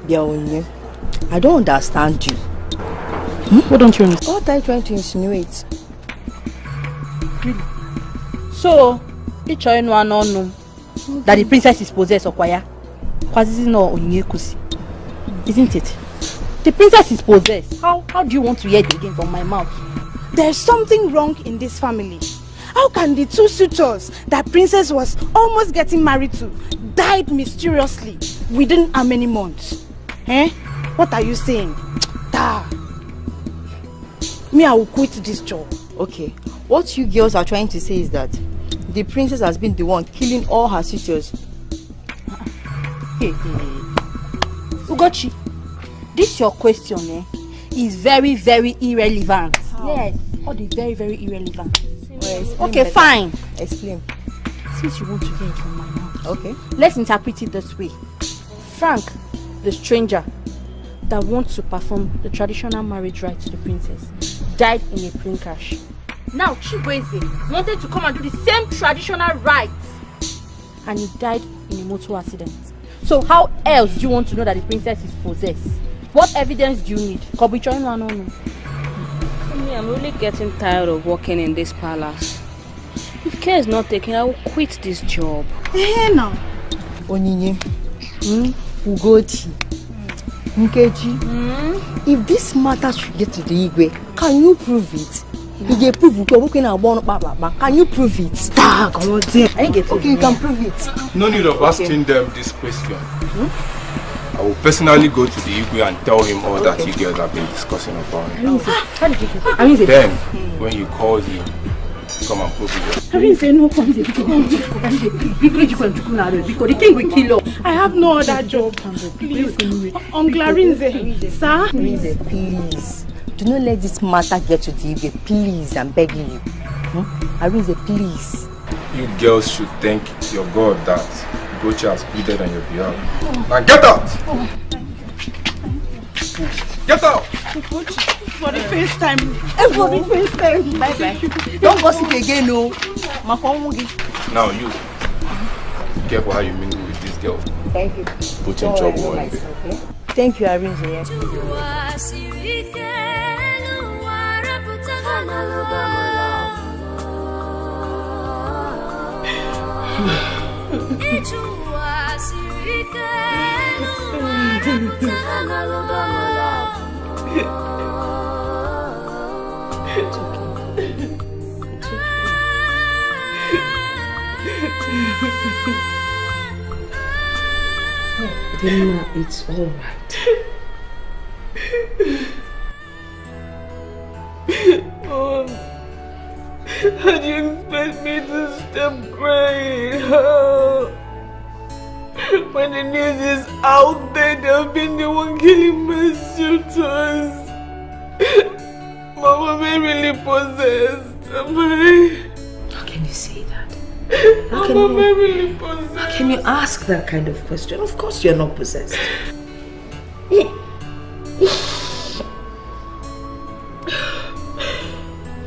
Biaonye, I don't understand you. What don't you understand? What are you trying to insinuate? So, each one know that the princess is possessed of Kwaya. Isn't it? The princess is possessed. How do you want to hear it again from my mouth? There's something wrong in this family. How can the two suitors that princess was almost getting married to died mysteriously within how many months? Eh? What are you saying? Me, I will quit this job. Okay. What you girls are trying to say is that the princess has been the one killing all her suitors. Ugochi, this your question is very, very irrelevant. Yes, all the very, very irrelevant. Okay, fine. Explain. Since you want to hear it from my mouth, okay, let's interpret it this way. Frank, the stranger that wants to perform the traditional marriage rite to the princess, died in a plane crash. Now Chibueze wanted to come and do the same traditional rite, and he died in a motor accident. So how else do you want to know that the princess is possessed? What evidence do you need? I'm really getting tired of working in this palace. If care is not taken, I will quit this job. No. Onyinye, Ugochi, Nkechi, if this matter should get to the Igwe, can you prove it? Can you prove it? Okay, you can prove it. No need of asking them this question. I will personally go to the Igwe and tell him all that you girls have been discussing about him. Then, when you call him, come and prove it. I have no other job. Please, Glarinze, sir. Please, do not let this matter get to the Igwe. Please, I'm begging you. Arinze, please. You girls should thank your God that Gocha has pleaded on your behalf. Now get out! Get out! For the first time. For the first time. Bye bye. Don't gossip again, no. Now you, be careful how you mingle with this girl. Thank you. Put in trouble one day. Thank you, Arinze. Delina, it's all right. How do you expect me to stop crying? When the news is out there, they've been the one killing my suitors. Mama, am I really possessed? Am I? How can you say that? Mama, am I really possessed? How can you ask that kind of question? Of course you're not possessed.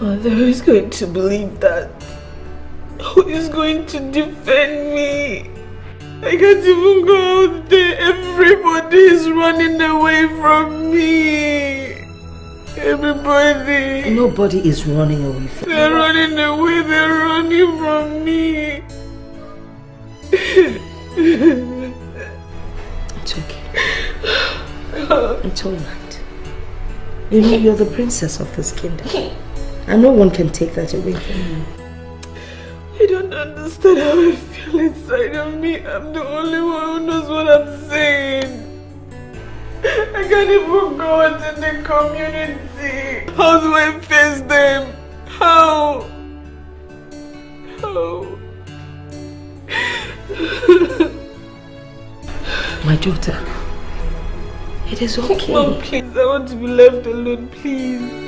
Mother is going to believe that. Who is going to defend me? I can't even go out there. Everybody is running away from me. Everybody. Nobody is running away from you. They're running away. They're running from me. It's okay. It's all right. You know you're the princess of this kingdom. And no one can take that away from you. I don't understand how I feel inside of me. I'm the only one who knows what I'm saying. I can't even go out in the community. How do I face them? How? My daughter, it is okay. Mom, please, I want to be left alone, please.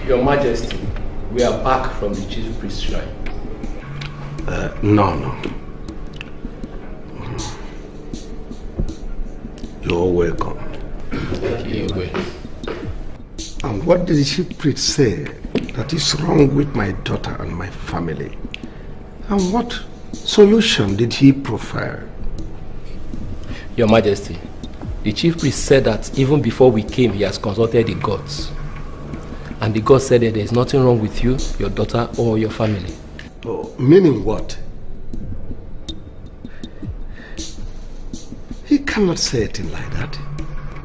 Your Majesty, we are back from the chief priest's shrine. No. You're welcome. You're welcome. And what did the chief priest say that is wrong with my daughter and my family? And what solution did he prefer? Your Majesty, the chief priest said that even before we came, he has consulted the gods. And the gods said that there is nothing wrong with you, your daughter, or your family. Oh, meaning what? He cannot say a thing like that.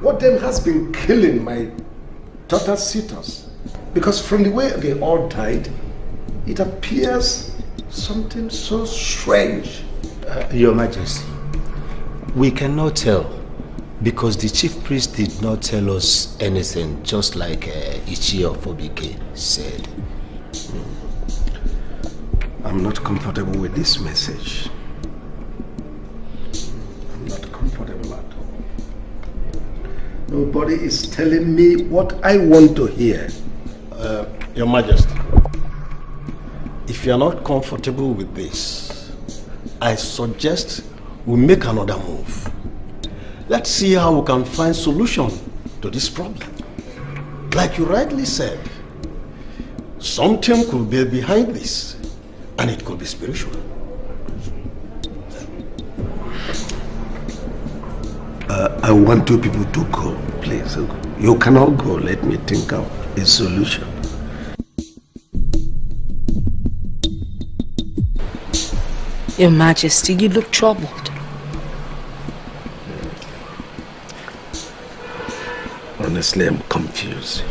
What then has been killing my daughter's suitors? Because from the way they all died, it appears something so strange. Your Majesty, we cannot tell because the chief priest did not tell us anything, just like Ichie of Obike said. I'm not comfortable with this message. I'm not comfortable at all. Nobody is telling me what I want to hear. Your Majesty, if you are not comfortable with this, I suggest we make another move. Let's see how we can find solution to this problem. Like you rightly said, something could be behind this, and it could be spiritual. I want you people to go, please. You cannot go. Let me think of a solution. Your Majesty, you look troubled. Honestly, I'm confused.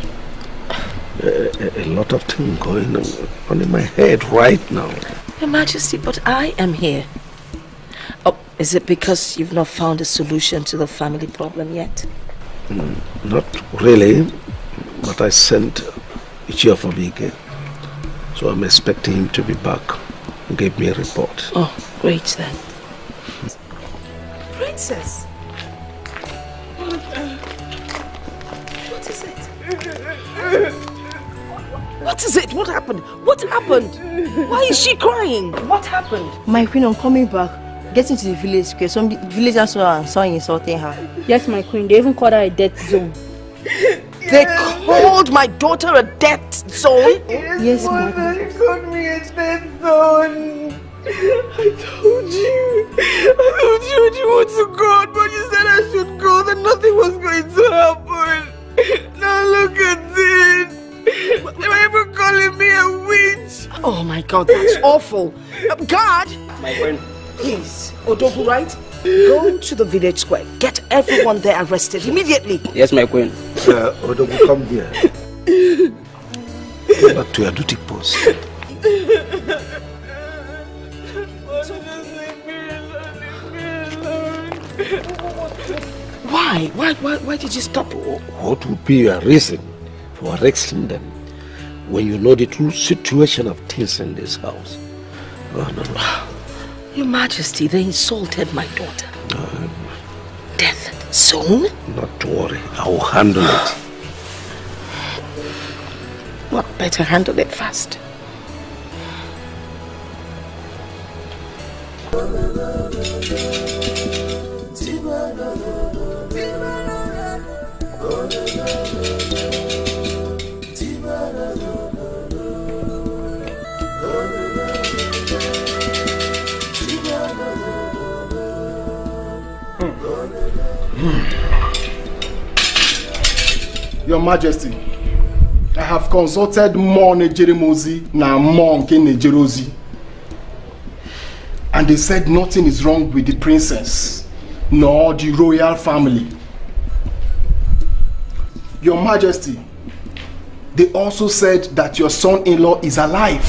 A lot of things going on in my head right now. Your Majesty, but I am here. Oh, is it because you've not found a solution to the family problem yet? Not really, but I sent Ichie of Obike, so I'm expecting him to be back and give me a report. Oh, great then. Princess! What is it? What is it? What happened? What happened? Why is she crying? What happened? My queen, on coming back, getting to the village square, some villagers saw insulting her. Yes, my queen, they even called her a death zone. They called my daughter a death zone? Yes, my queen. They called me a death zone. I told you when you want to go, but you said I should go, that nothing was going to happen. Now look at it. They were even calling me a witch. Oh my God, that's awful. Guard! My friend. Please, Odogu, right? Go to the village square. Get everyone there arrested immediately. Yes, my queen. Odogu, come here. Go back to your duty post. Why? Why did you stop? What would be your reason for arresting them? when you know the true situation of things in this house. Oh, no. Your Majesty, they insulted my daughter. Death soon? Not to worry, I will handle it. What better handle it fast? Your Majesty, I have consulted more Nejeremozi na more nke Nejerozi, and they said nothing is wrong with the princess nor the royal family. Your Majesty, they also said that your son-in-law is alive.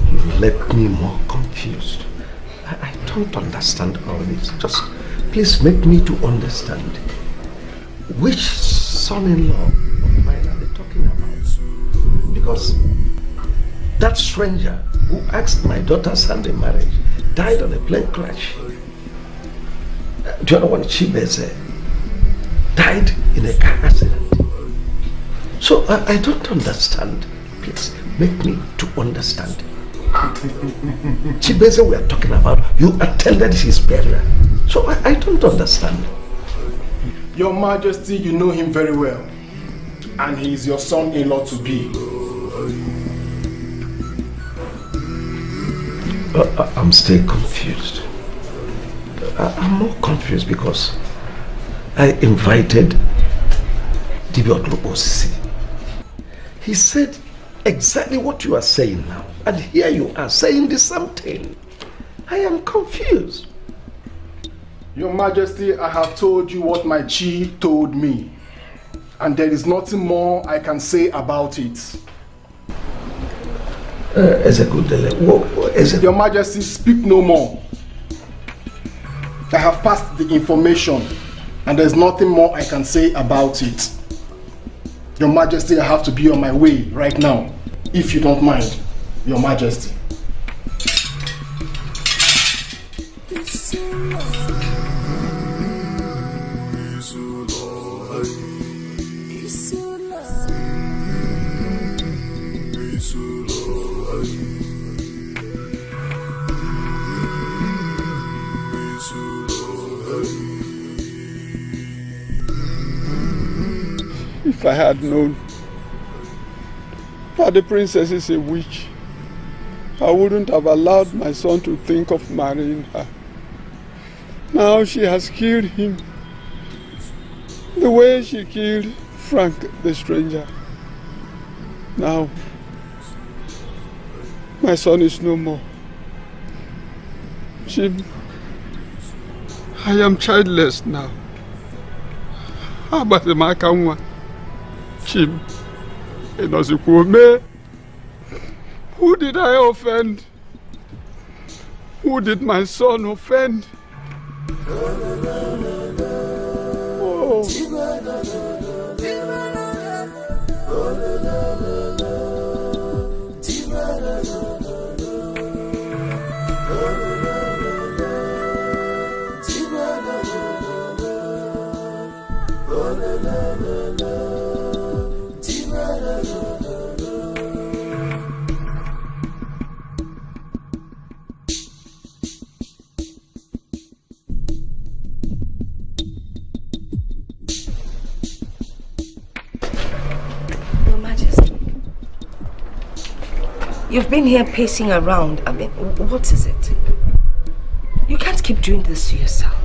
You left me more confused. I don't understand all this. Just please make me to understand. Which son-in-law of mine are they talking about? Because that stranger who asked my daughter's hand in marriage died on a plane crash. The other one, Chibeze, died in a car accident. So I don't understand. Please make me to understand. Chibeze we are talking about, you attended his burial. So I don't understand. Your Majesty, you know him very well. And he is your son-in-law to be. I'm still confused. I'm more confused because I invited Dibiotlo Osisi. He said exactly what you are saying now. And here you are saying the same thing. I am confused. Your Majesty, I have told you what my chi told me. And there is nothing more I can say about it. Your Majesty, speak no more. I have passed the information and there's nothing more I can say about it. Your Majesty, I have to be on my way right now, if you don't mind, Your Majesty. If I had known that the princess is a witch, I wouldn't have allowed my son to think of marrying her. Now she has killed him the way she killed Frank the stranger. Now my son is no more. I am childless now. How about the Makanwa? Chim, who did I offend? Who did my son offend? Oh. You've been here pacing around. I mean, what is it? You can't keep doing this to yourself.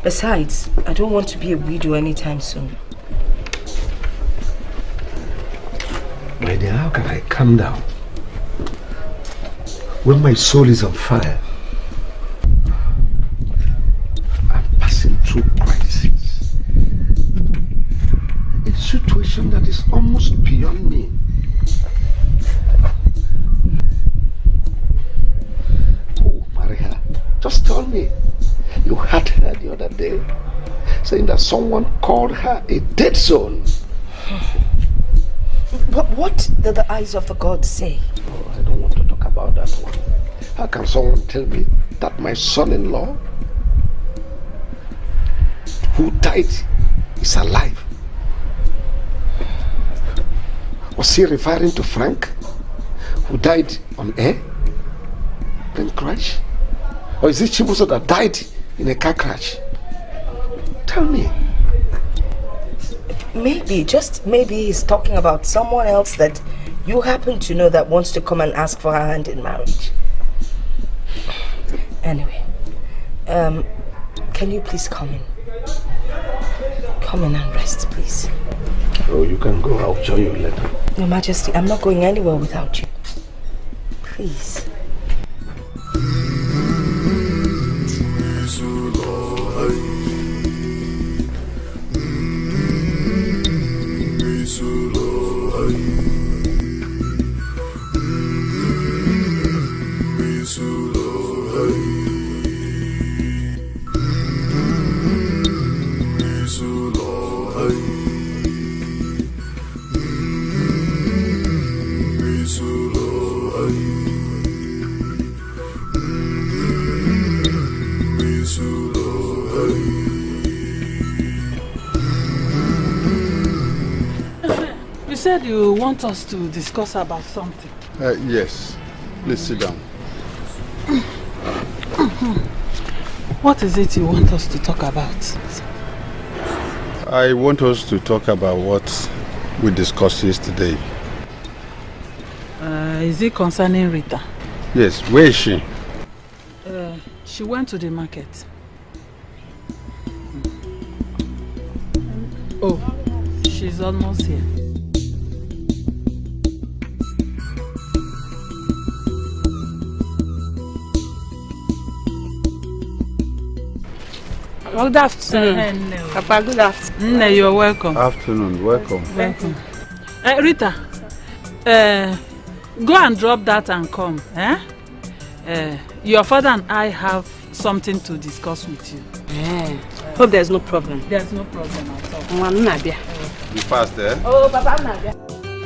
Besides, I don't want to be a widow anytime soon. My dear, how can I calm down when my soul is on fire? I'm passing through crisis. A situation that is almost beyond me. Just saying that someone called her a dead son. But what did the eyes of the gods say? Oh, I don't want to talk about that one. How can someone tell me that my son-in-law, who died, is alive? Was he referring to Frank, who died on air, plane crash? Or is it Chibuzo that died in a car crash? Tell me. Maybe, just maybe he's talking about someone else that you happen to know that wants to come and ask for her hand in marriage. Anyway, can you please come in? Come in and rest, please. Oh, you can go. I'll show you later. Your Majesty, I'm not going anywhere without you. Please. You said you want us to discuss about something. Yes. Please sit down. What is it you want us to talk about? I want us to talk about what we discussed yesterday. Is it concerning Rita? Yes. Where is she? She went to the market. Oh, she's almost here. Good afternoon. Papa, good afternoon. You're welcome. Afternoon. Welcome. Welcome. Rita, go and drop that and come. Your father and I have something to discuss with you. Hope there's no problem. There's no problem at all. Be fast, eh? Oh, Papa, I'm not there.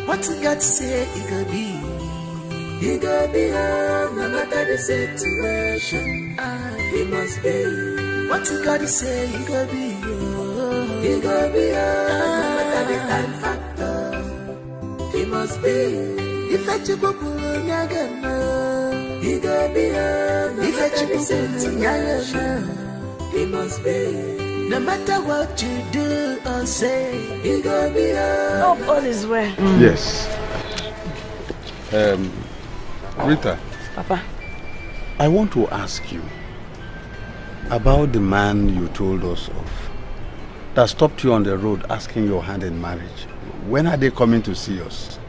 What you got to say, it could be. It could be, no matter the situation, it must be. What you got to say, it could be. It could be, no matter the time factor, it must be. If I took up on your gun, it could be, no matter the situation, it must be. No matter what you do or say, it could be. Oh, all is well. Yes. Rita. Papa. I want to ask you about the man you told us of that stopped you on the road asking your hand in marriage. When are they coming to see us?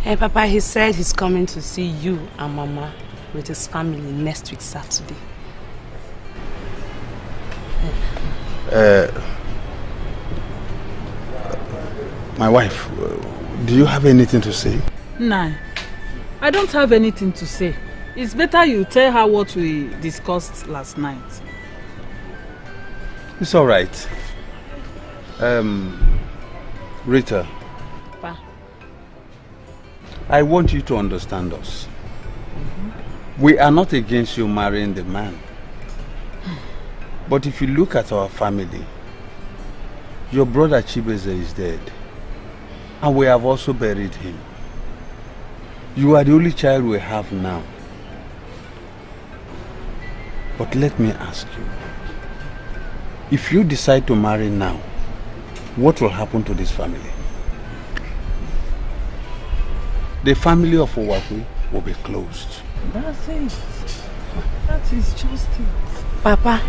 Hey, Papa, he said he's coming to see you and Mama with his family next week, Saturday. My wife, do you have anything to say? No, I don't have anything to say. It's better you tell her what we discussed last night. It's all right. Rita. Papa. I want you to understand us. We are not against you marrying the man. But if you look at our family, your brother Chibeze is dead. And we have also buried him. You are the only child we have now. But let me ask you, if you decide to marry now, what will happen to this family? The family of Owakwe will be closed. That's it. That is just it. Papa,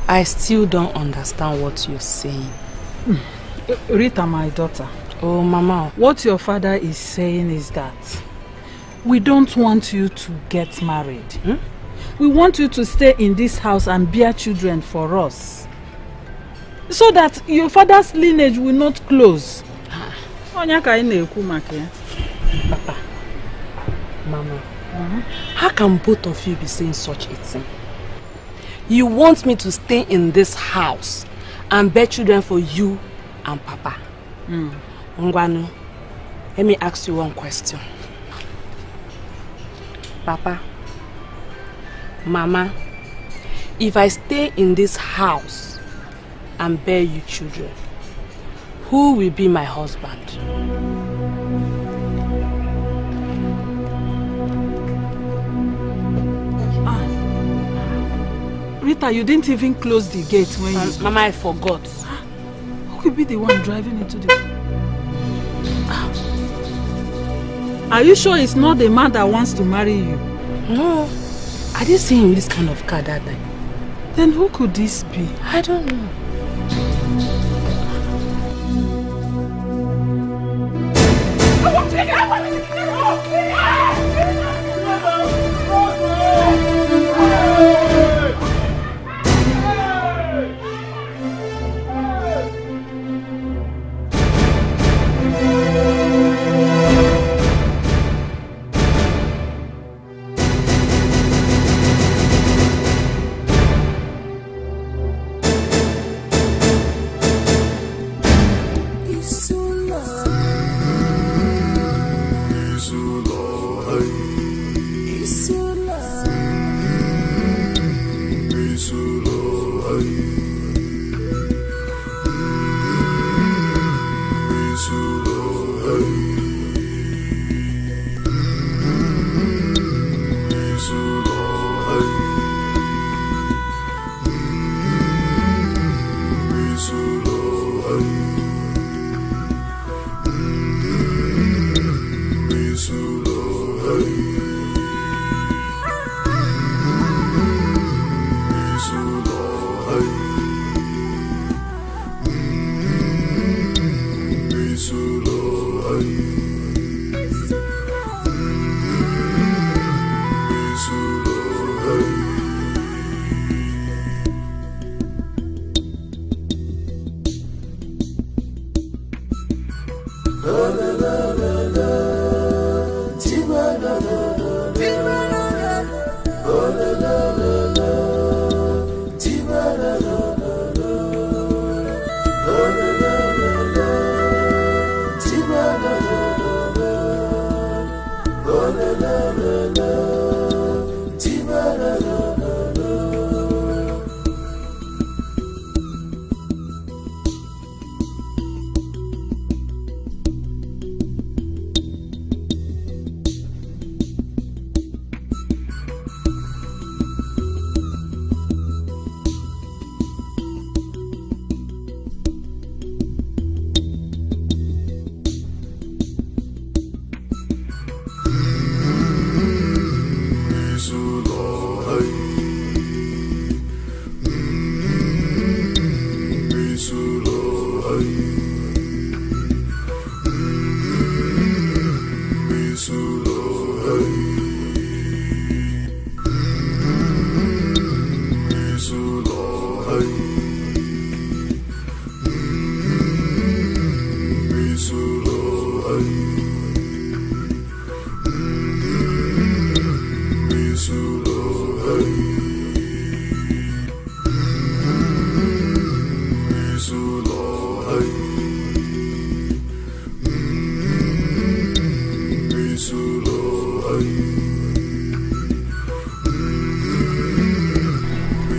I still don't understand what you're saying. Rita, my daughter. Oh, Mama. What your father is saying is that we don't want you to get married. We want you to stay in this house and bear children for us. So that your father's lineage will not close. Papa, Mama, how can both of you be saying such a thing? You want me to stay in this house and bear children for you and Papa? Ngwanu, let me ask you one question. Papa, Mama, if I stay in this house and bear you children, who will be my husband? Rita, you didn't even close the gate when you... Mama, I forgot. Who could be the one driving into the... Are you sure it's not the man that wants to marry you? No. I didn't see him with this kind of car that night. Then who could this be? I don't know.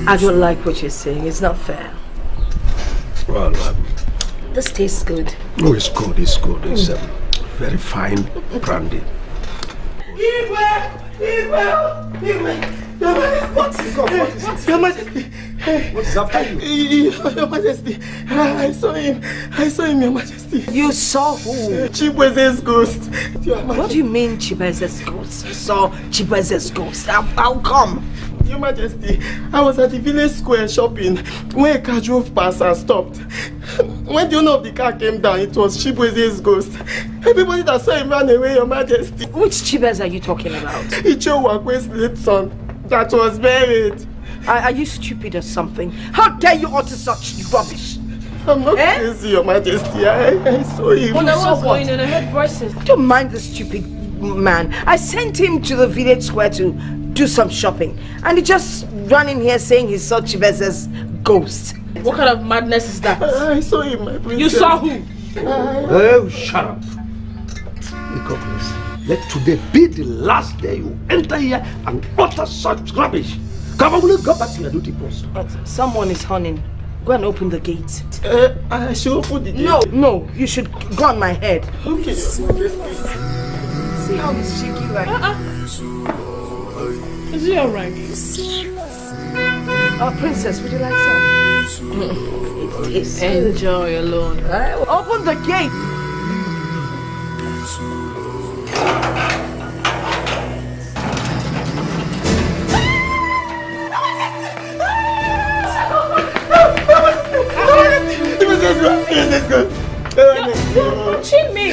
I don't like what you're saying. It's not fair. Well, this tastes good. Oh, it's good. It's good. It's very fine brandy. What is it? Your Majesty. What is after you? Your Majesty. I saw him, Your Majesty. You saw who? Chibueze's ghost. What do you mean Chibueze's ghost? You saw Chibueze's ghost? How come? Your Majesty, I was at the village square shopping when a car drove past and stopped. When the owner of the car came down, it was Chibueze's ghost. Everybody that saw him ran away, Your Majesty. Which Chibueze are you talking about? Icho Wakwe's late son that was buried. Are you stupid or something? How dare you utter such rubbish? I'm not crazy, Your Majesty. I saw him. Well, what's going on? I heard voices. Don't mind the stupid man. I sent him to the village square to do some shopping. And he just ran in here saying he saw Chibeze's ghost. What kind of madness is that? I saw him, my princess. You saw who? Oh, shut up. Let today be the last day you enter here and utter such rubbish. Come on, go back to your duty post. Someone is hunting. Go and open the gate. I should open the gate. No, you should go on my head. Okay. See how he's shaking like. Is he alright? Oh, princess, would you like some? It is. Enjoy alone. Open the gate. You're watching me.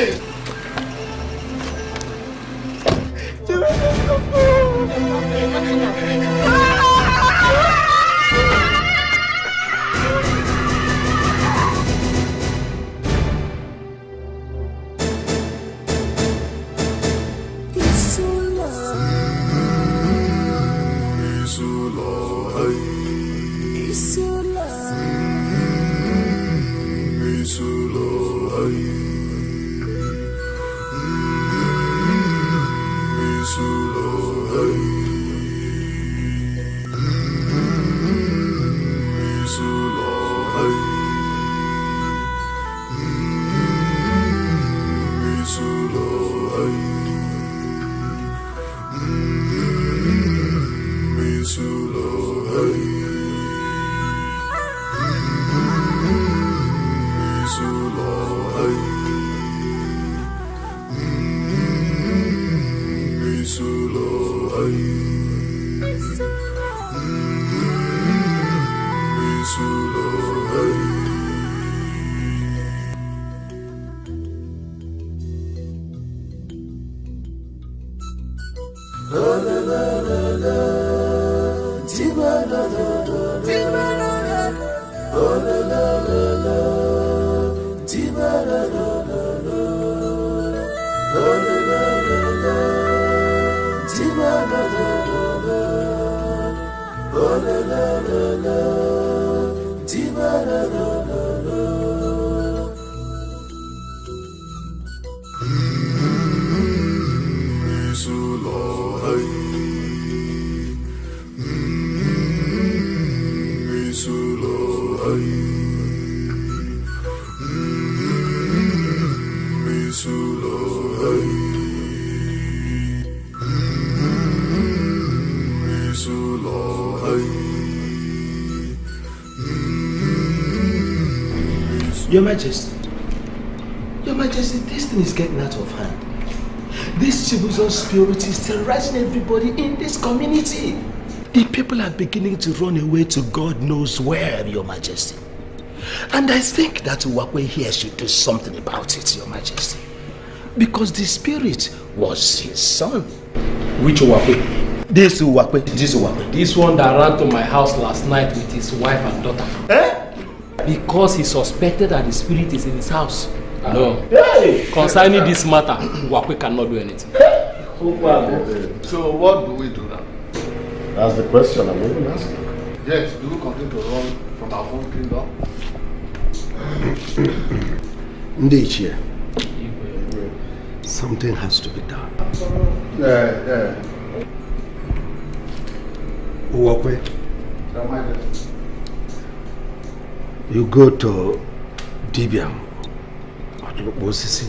Your Majesty, this thing is getting out of hand. This Chibuzo spirit is terrorizing everybody in this community. The people are beginning to run away to God knows where, Your Majesty. And I think that Uwakwe here should do something about it, Your Majesty. Because the spirit was his son. Which Uwakwe? This Uwakwe. This one that ran to my house last night with his wife and daughter. Because he suspected that the spirit is in his house. No. Concerning this matter, Uwakwe cannot do anything. So what do we do now? That's the question I'm even asking. Yes, do we continue to run from our home kingdom? Ndichie, something has to be done. Uwakwe, you go to Dibiam at Lobosisi.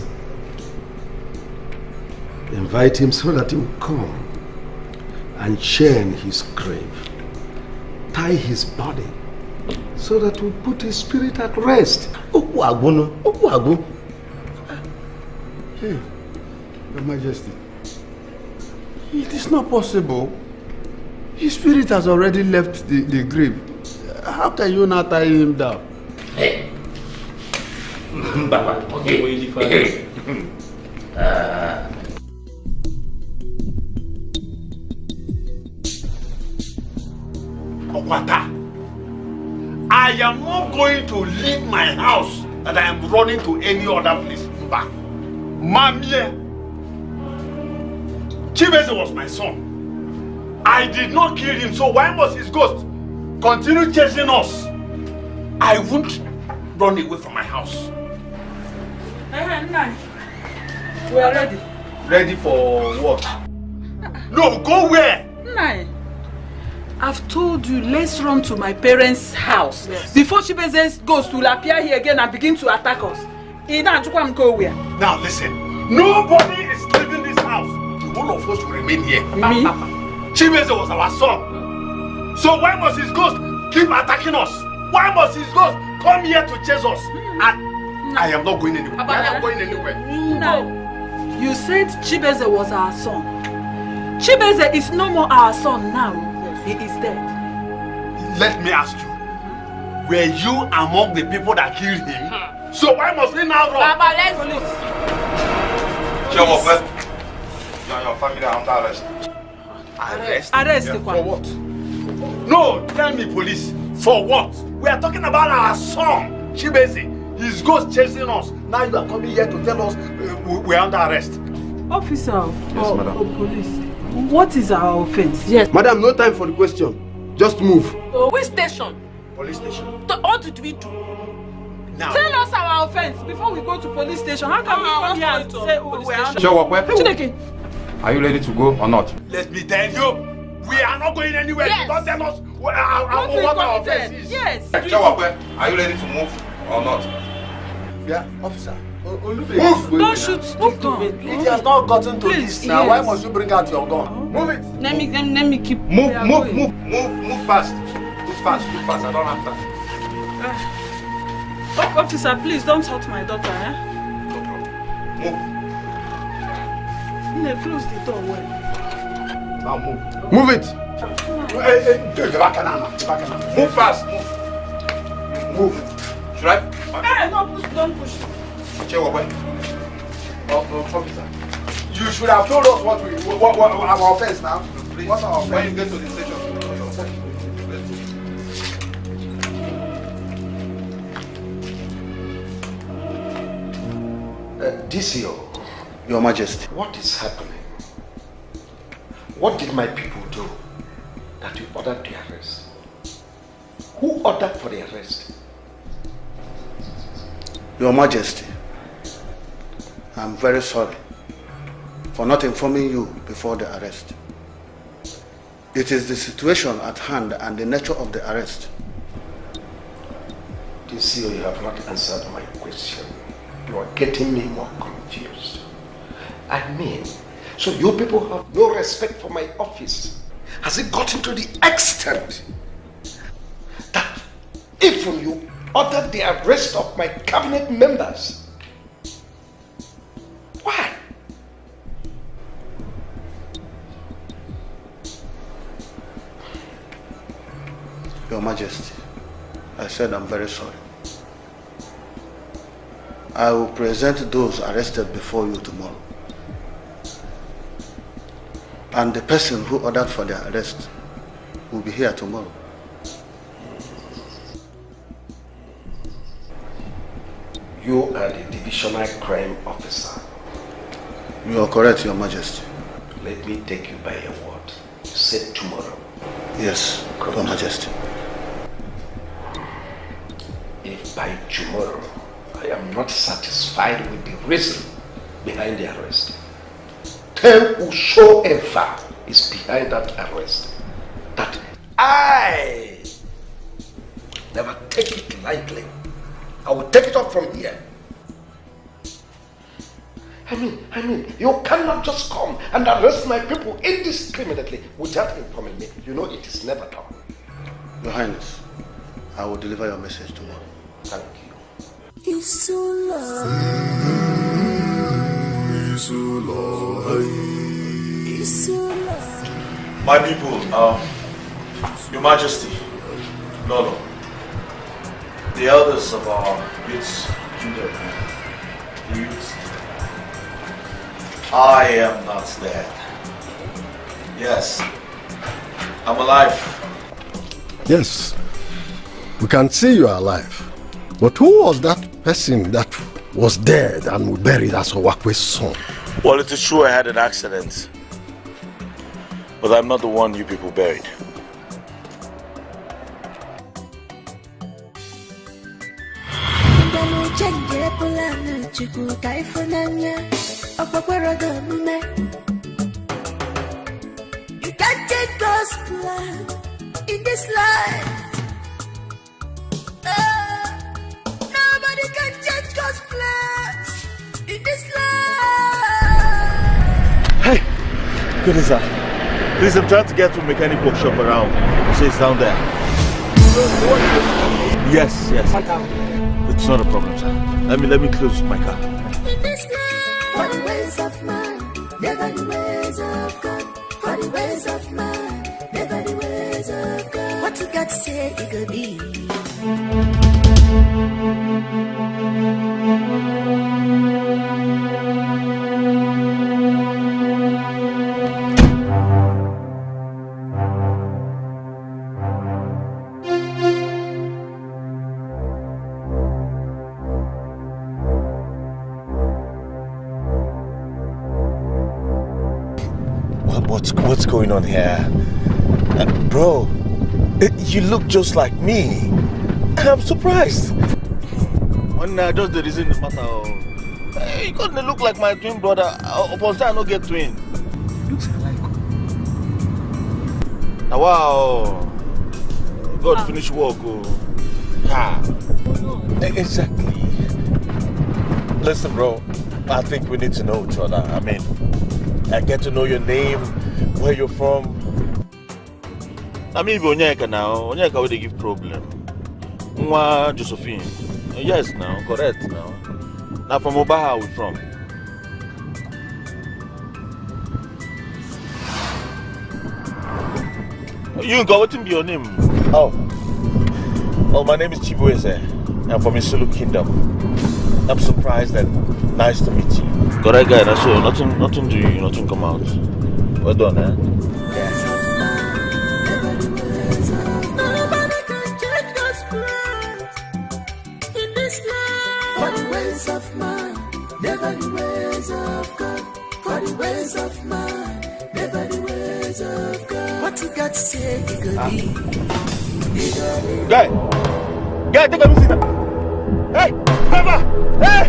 Invite him so that he will come and chain his grave, tie his body, so that we'll put his spirit at rest. Hey, Your Majesty, it is not possible. His spirit has already left the grave. How can you not tie him down? Hey. I am not going to leave my house that I am running to any other place back. Mamie, Chibeze was my son. I did not kill him, so why must his ghost continue chasing us? I won't run away from my house. We are ready. Ready for what? No, go where? Nai, I've told you, let's run to my parents' house before Chibeze's ghost will appear here again and begin to attack us. Go where? Now listen, nobody is leaving this house. The whole of us will remain here. Me? Chibeze was our son. So why must his ghost keep attacking us? Why must his ghost come here to chase us? I am not going anywhere. I am going anywhere. No. You said Chibeze was our son. Chibeze is no more our son now. He is dead. Let me ask you, were you among the people that killed him? So why must we now run? Baba, let's leave. You and your family are under arrest. Arrest? Arrest for what? No, tell me, police. For what? We are talking about our son, Chibeze. His ghost chasing us. Now you are coming here to tell us we are under arrest. Officer police, what is our offense? Yes. Madam, no time for the question. Just move. Which station? Police station. What did we do? Now. Tell us our offense before we go to police station. How can we come here and say we are under Sure, are you ready to go or not? Let me tell you, we are not going anywhere. Yes. Don't tell us what our offense is. Yes. Sure, are you ready to move or not? Yeah, officer. Move! Don't shoot the gun. It has not gotten to this now. Yes. Why must you bring out your gun? Move it! Let me keep. Move fast. Move fast. I don't have time. Officer, please don't hurt my daughter, eh? Move. Close the door well. Now move. Move it! Move fast. Move. Should I? Hey, no, push, don't push. Officer, you should have told us what our offense now. Please. What's our offense? When you get to the station. DCO, Your Majesty, what is happening? What did my people do that you ordered the arrest? Who ordered for the arrest? Your Majesty, I'm very sorry for not informing you before the arrest. It is the situation at hand and the nature of the arrest. DCO, you have not answered my question. You are getting me more confused. I mean, so you people have no respect for my office. Has it gotten to the extent that even you ordered the arrest of my cabinet members? Why? Your Majesty, I said I'm very sorry. I will present those arrested before you tomorrow. And the person who ordered for their arrest will be here tomorrow. You are the divisional crime officer. You are correct, Your Majesty. Let me take you by a word. You said tomorrow. Yes, Your Majesty. If by tomorrow I am not satisfied with the reason behind the arrest, tell whosoever is behind that arrest that I never take it lightly. I will take it up from here. I mean, you cannot just come and arrest my people indiscriminately without informing me. You know it is never done. Your Highness, I will deliver your message tomorrow. Thank you. It's so long. It's so long. It's so long. My people, Your Majesty, Lolo, the elders of our youth's kingdom, the youths, I am not dead. Yes, I'm alive. Yes, we can see you are alive. But who was that person that was dead and we buried as Owakwe's son? Well, it is true I had an accident. But I'm not the one you people buried. You can't take God's plan in this life. Nobody can change God's plans in this life. Hey! Good as that. Please, I'm trying to get to a mechanic workshop around. So it's down there. Yes. It's not a problem, sir. Let me close my car. In this life, for the ways of man, never the ways of God. For the ways of man, never the ways of God. What you got to say, it could be. What's going on here? Bro, you look just like me. And I'm surprised. When just the reason the matter. You couldn't look like my twin brother. Upon that, I don't get twin. Looks alike. Now, wow. God finish work. Exactly. Listen, bro. I think we need to know each other. I mean, I get to know your name, where you're from. I mean, Onyeka now. Onyeka will they give problem. Mwa Josephine. Yes, now, correct now. Now from Obaha we from. You got what be your name? Oh, my name is Chibueze. I'm from Isulu Kingdom. I'm surprised and nice to meet you. Correct guy, that's all. Nothing to you, nothing come out. Well done, eh? Yeah. Nobody can change God's plans in this life. For the ways of man, never the ways of God. For the ways of man, never the ways of God. What you got to say, it could be. Guy, take a visit. Hey, Papa! Hey!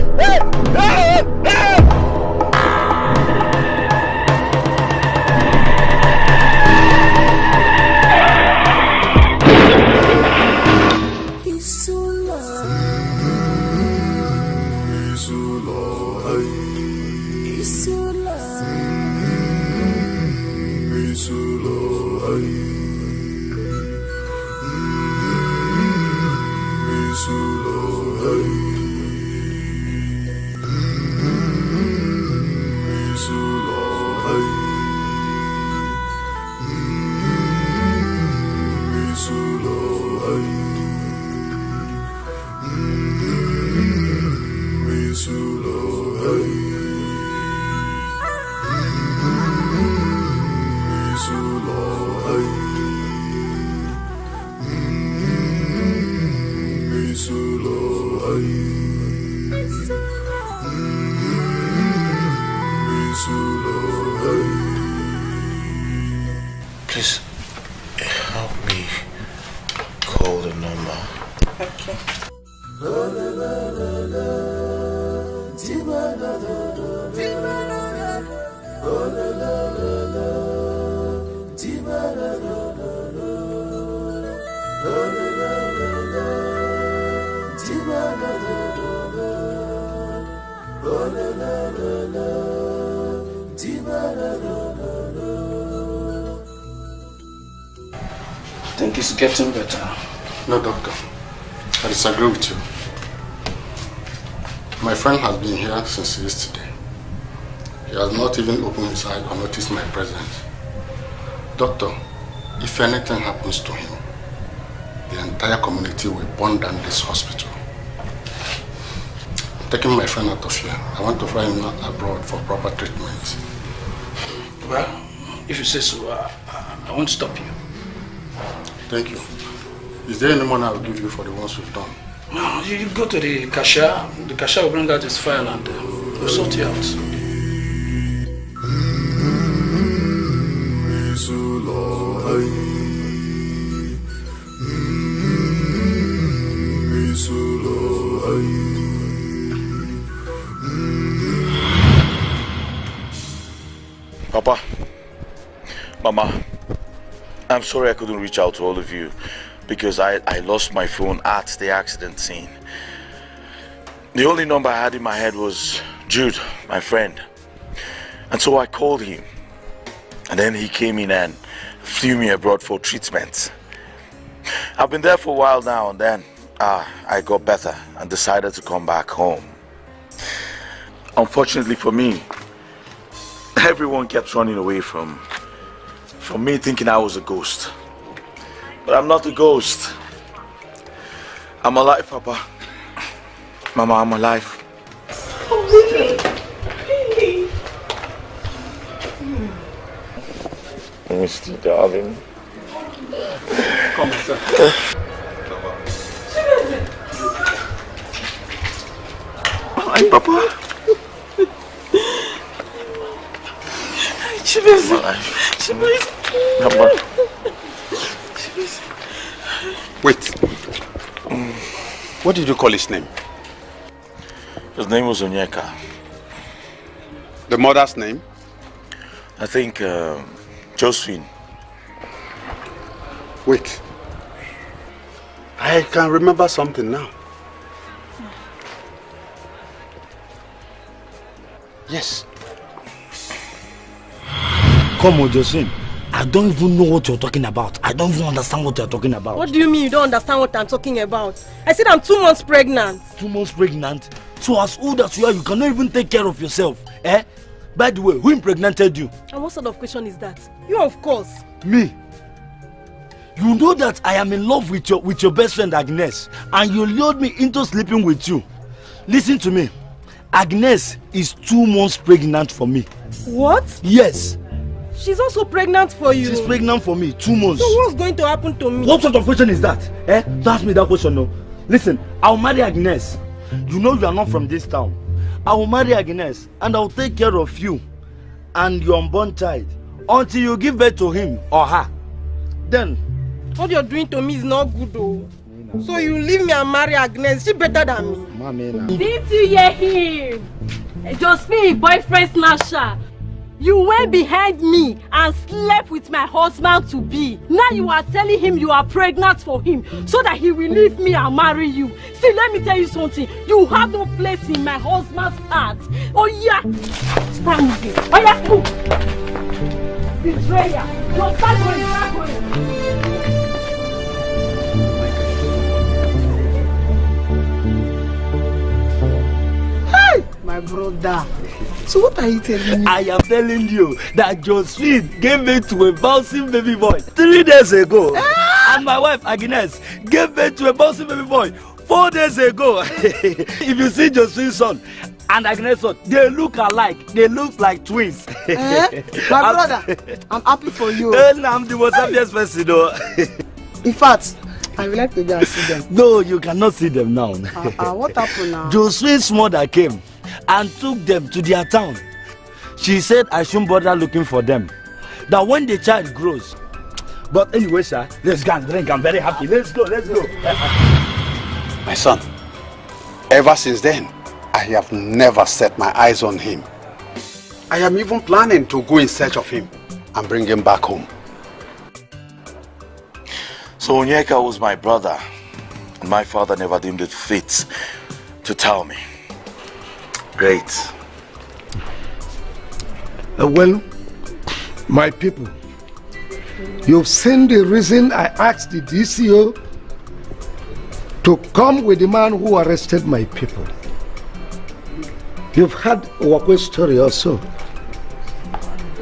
Please help me call the number. Okay. I think it's getting better. No, doctor. I disagree with you. My friend has been here since yesterday. He has not even opened his eyes or noticed my presence. Doctor, if anything happens to him, the entire community will burn down this hospital. I'm taking my friend out of here. I want to fly him abroad for proper treatment. Well, if you say so, I won't stop you. Thank you. Is there any money I will give you for the ones we've done? No, you go to the cashier. The cashier will bring out his file and we'll sort you out. Papa, Mama, I'm sorry I couldn't reach out to all of you because I lost my phone at the accident scene. The only number I had in my head was Jude, my friend. And so I called him. And then he came in and flew me abroad for treatment. I've been there for a while now, and then I got better and decided to come back home. Unfortunately for me, everyone kept running away from me, thinking I was a ghost. But I'm not a ghost. I'm alive, Papa. Mama, I'm alive. Oh, really? Really? Misty, darling. Come, sir. Hi, Papa. Wait. What did you call his name? His name was Onyeka. The mother's name? I think Josephine. Wait. I can remember something now. Yes. Come on, Josephine. I don't even know what you're talking about. I don't even understand what you're talking about. What do you mean you don't understand what I'm talking about? I said I'm 2 months pregnant. 2 months pregnant? So as old as you are, you cannot even take care of yourself, eh? By the way, who impregnated you? And what sort of question is that? You, of course. Me? You know that I am in love with your best friend Agnes, and you lured me into sleeping with you. Listen to me. Agnes is 2 months pregnant for me. What? Yes. She's also pregnant for you. She's pregnant for me, 2 months. So what's going to happen to me? What sort of question is that? Eh? Don't ask me that question, no. Listen, I'll marry Agnes. You know you are not from this town. I will marry Agnes and I will take care of you and your unborn child until you give birth to him or her. Then, what you're doing to me is not good, though. So you leave me and marry Agnes. She better than me. Didn't you hear him? Just me, boyfriend snatcher. You went behind me and slept with my husband to be. Now you are telling him you are pregnant for him so that he will leave me and marry you. See, let me tell you something. You have no place in my husband's heart. Oh yeah. Start moving. Oh yeah, move. Betrayer. No, start going, start going. My brother. So what are you telling me? I am telling you that Josephine gave birth to a bouncing baby boy 3 days ago. And my wife Agnes gave birth to a bouncing baby boy 4 days ago. If you see Josephine's son and Agnes' son, they look alike. They look like twins. My brother, I'm happy for you. I'm the most happiest person, though. In fact, I would like to go and see them. No, you cannot see them now. What happened now? Josephine's mother came and took them to their town. She said I shouldn't bother looking for them. That when the child grows. But anyway, sir, let's go and drink. I'm very happy. Let's go, let's go. My son, ever since then, I have never set my eyes on him. I am even planning to go in search of him and bring him back home. So Onyeka was my brother, and my father never deemed it fit to tell me. Great. Well, my people, you've seen the reason I asked the DCO to come with the man who arrested my people. You've heard Owakwe's story also.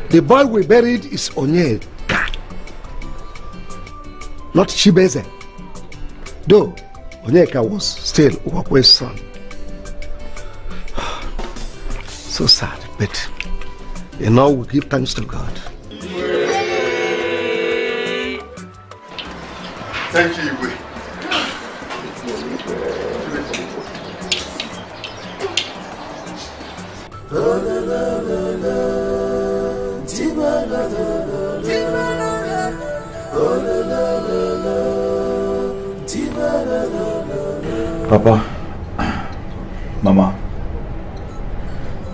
The boy we buried is Onyeka, not Chibeze. Though Onyeka was still Owakwe's son. So sad, but you know, we give thanks to God. Thank you, Igwe. Papa, Mama,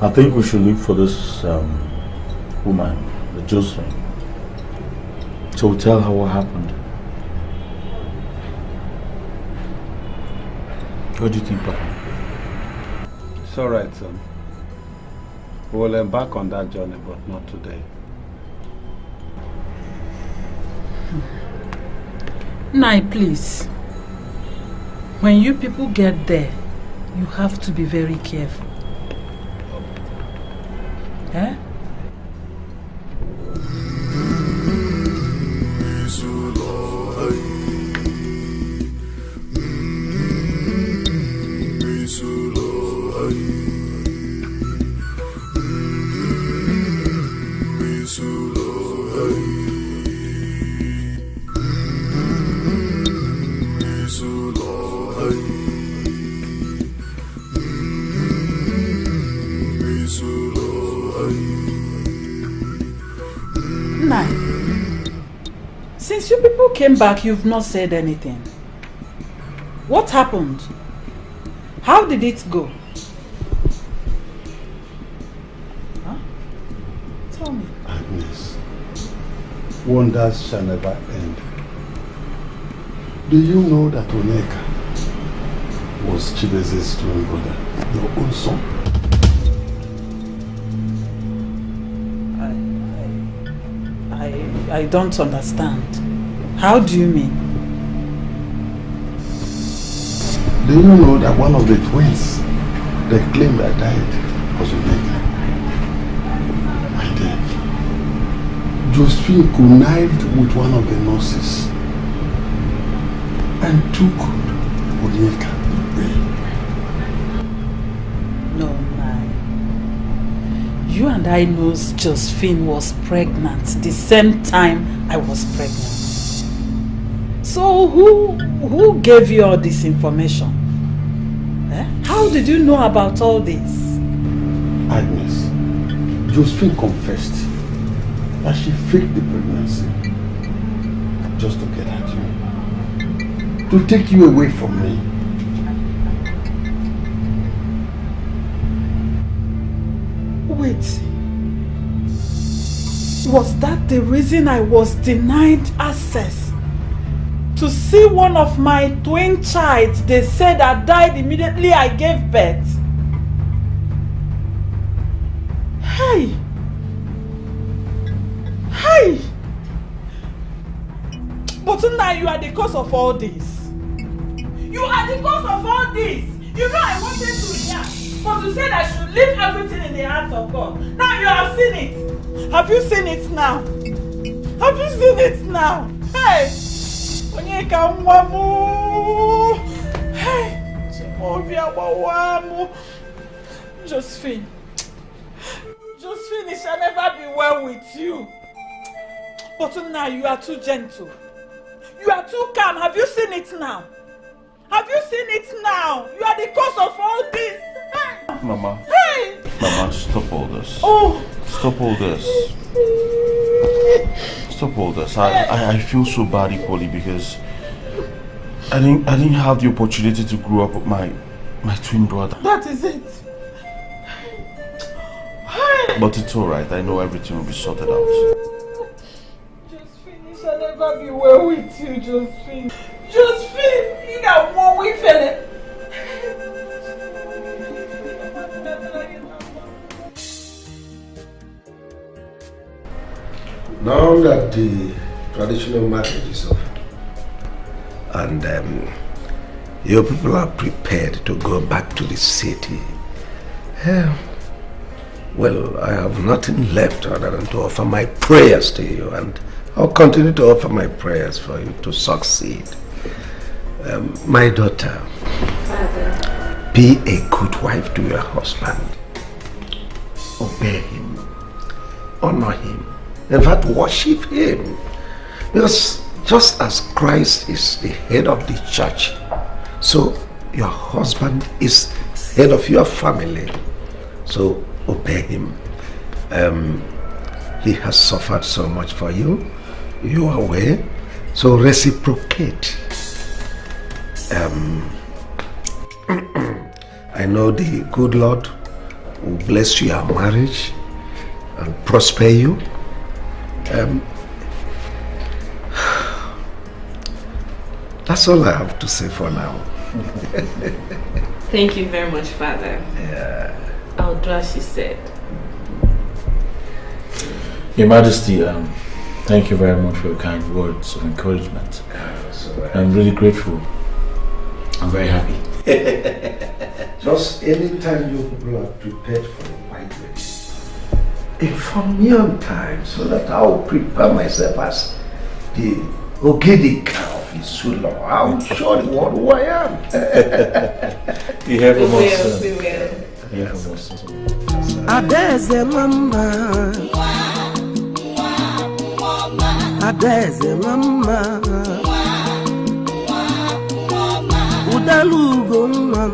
I think we should look for this woman, the Josephine. So tell her what happened. What do you think, Papa? It's alright, son. We'll embark on that journey, but not today. Nai, please. When you people get there, you have to be very careful. Eh? Since you people came back, you've not said anything. What happened? How did it go? Huh? Tell me. Agnes, wonders shall never end. Do you know that Oneka was Chibeze's twin brother, your own son? I don't understand. How do you mean? Do you know that one of the twins they claimed that died was Oneka? My dear, Josephine connived with one of the nurses and took Oneka away. No, man. You and I knows Josephine was pregnant the same time I was pregnant. So who gave you all this information? Eh? How did you know about all this? Agnes, Josephine confessed that she faked the pregnancy just to get at you, to take you away from me. Wait, was that the reason I was denied access to see one of my twin child they said I died immediately I gave birth? Hey! Hey! But now you are the cause of all this. You are the cause of all this. You know I wanted to hear, but you said I should leave everything in the hands of God. Now you have seen it. Have you seen it now? Have you seen it now? Hey! Onyeka mwamu! Hey! Josephine. Josephine, it shall never be well with you. But now you are too gentle. You are too calm. Have you seen it now? Have you seen it now? You are the cause of all this. Hey! Mama. Hey! Mama, stop all this. Oh! Stop all this. Stop all this. I feel so bad equally because I didn't have the opportunity to grow up with my twin brother. That is it. But it's alright. I know everything will be sorted out. Josephine, it shall never be well with you, Josephine. Josephine, you got one we fell. Now that the traditional marriage is over and your people are prepared to go back to the city, well, I have nothing left other than to offer my prayers to you, and I'll continue to offer my prayers for you to succeed. My daughter, Father, be a good wife to your husband. Obey him. Honor him. In fact, worship him. Because just as Christ is the head of the church, so your husband is head of your family. So obey him. He has suffered so much for you. You are aware. So reciprocate. I know the good Lord will bless your marriage, and prosper you. That's all I have to say for now. Thank you very much, Father. Yeah. I'll do as you said. Your Majesty, thank you very much for your kind words of encouragement. I'm really grateful. I'm very happy. Just anytime you people are prepared for the white wedding, inform me on time so that I'll prepare myself as the Ogedika of Isulo. I'll show the world who I am. You hear from us. We will. You hear from us. Adeze mama, Adeze mama, Udalugo mama,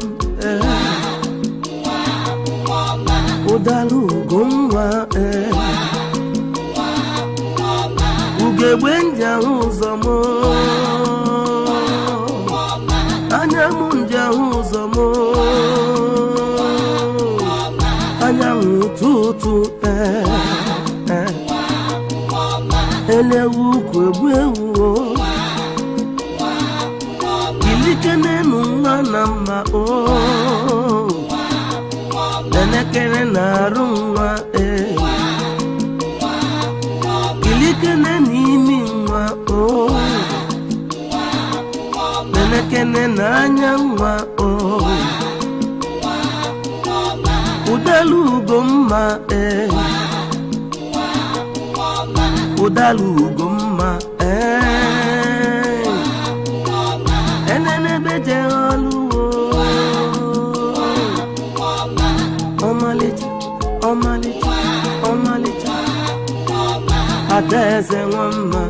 Udalugo mama, Ugebwenja uzomo, Anyamunja uzomo. Tutu elewu kwegwewu ilikene nunga nama o denekene narunga ilikene niminga o denekene nanyangwa o Udalugomma Udalugomma Enene beje oluwo Omalicha Adeze wamma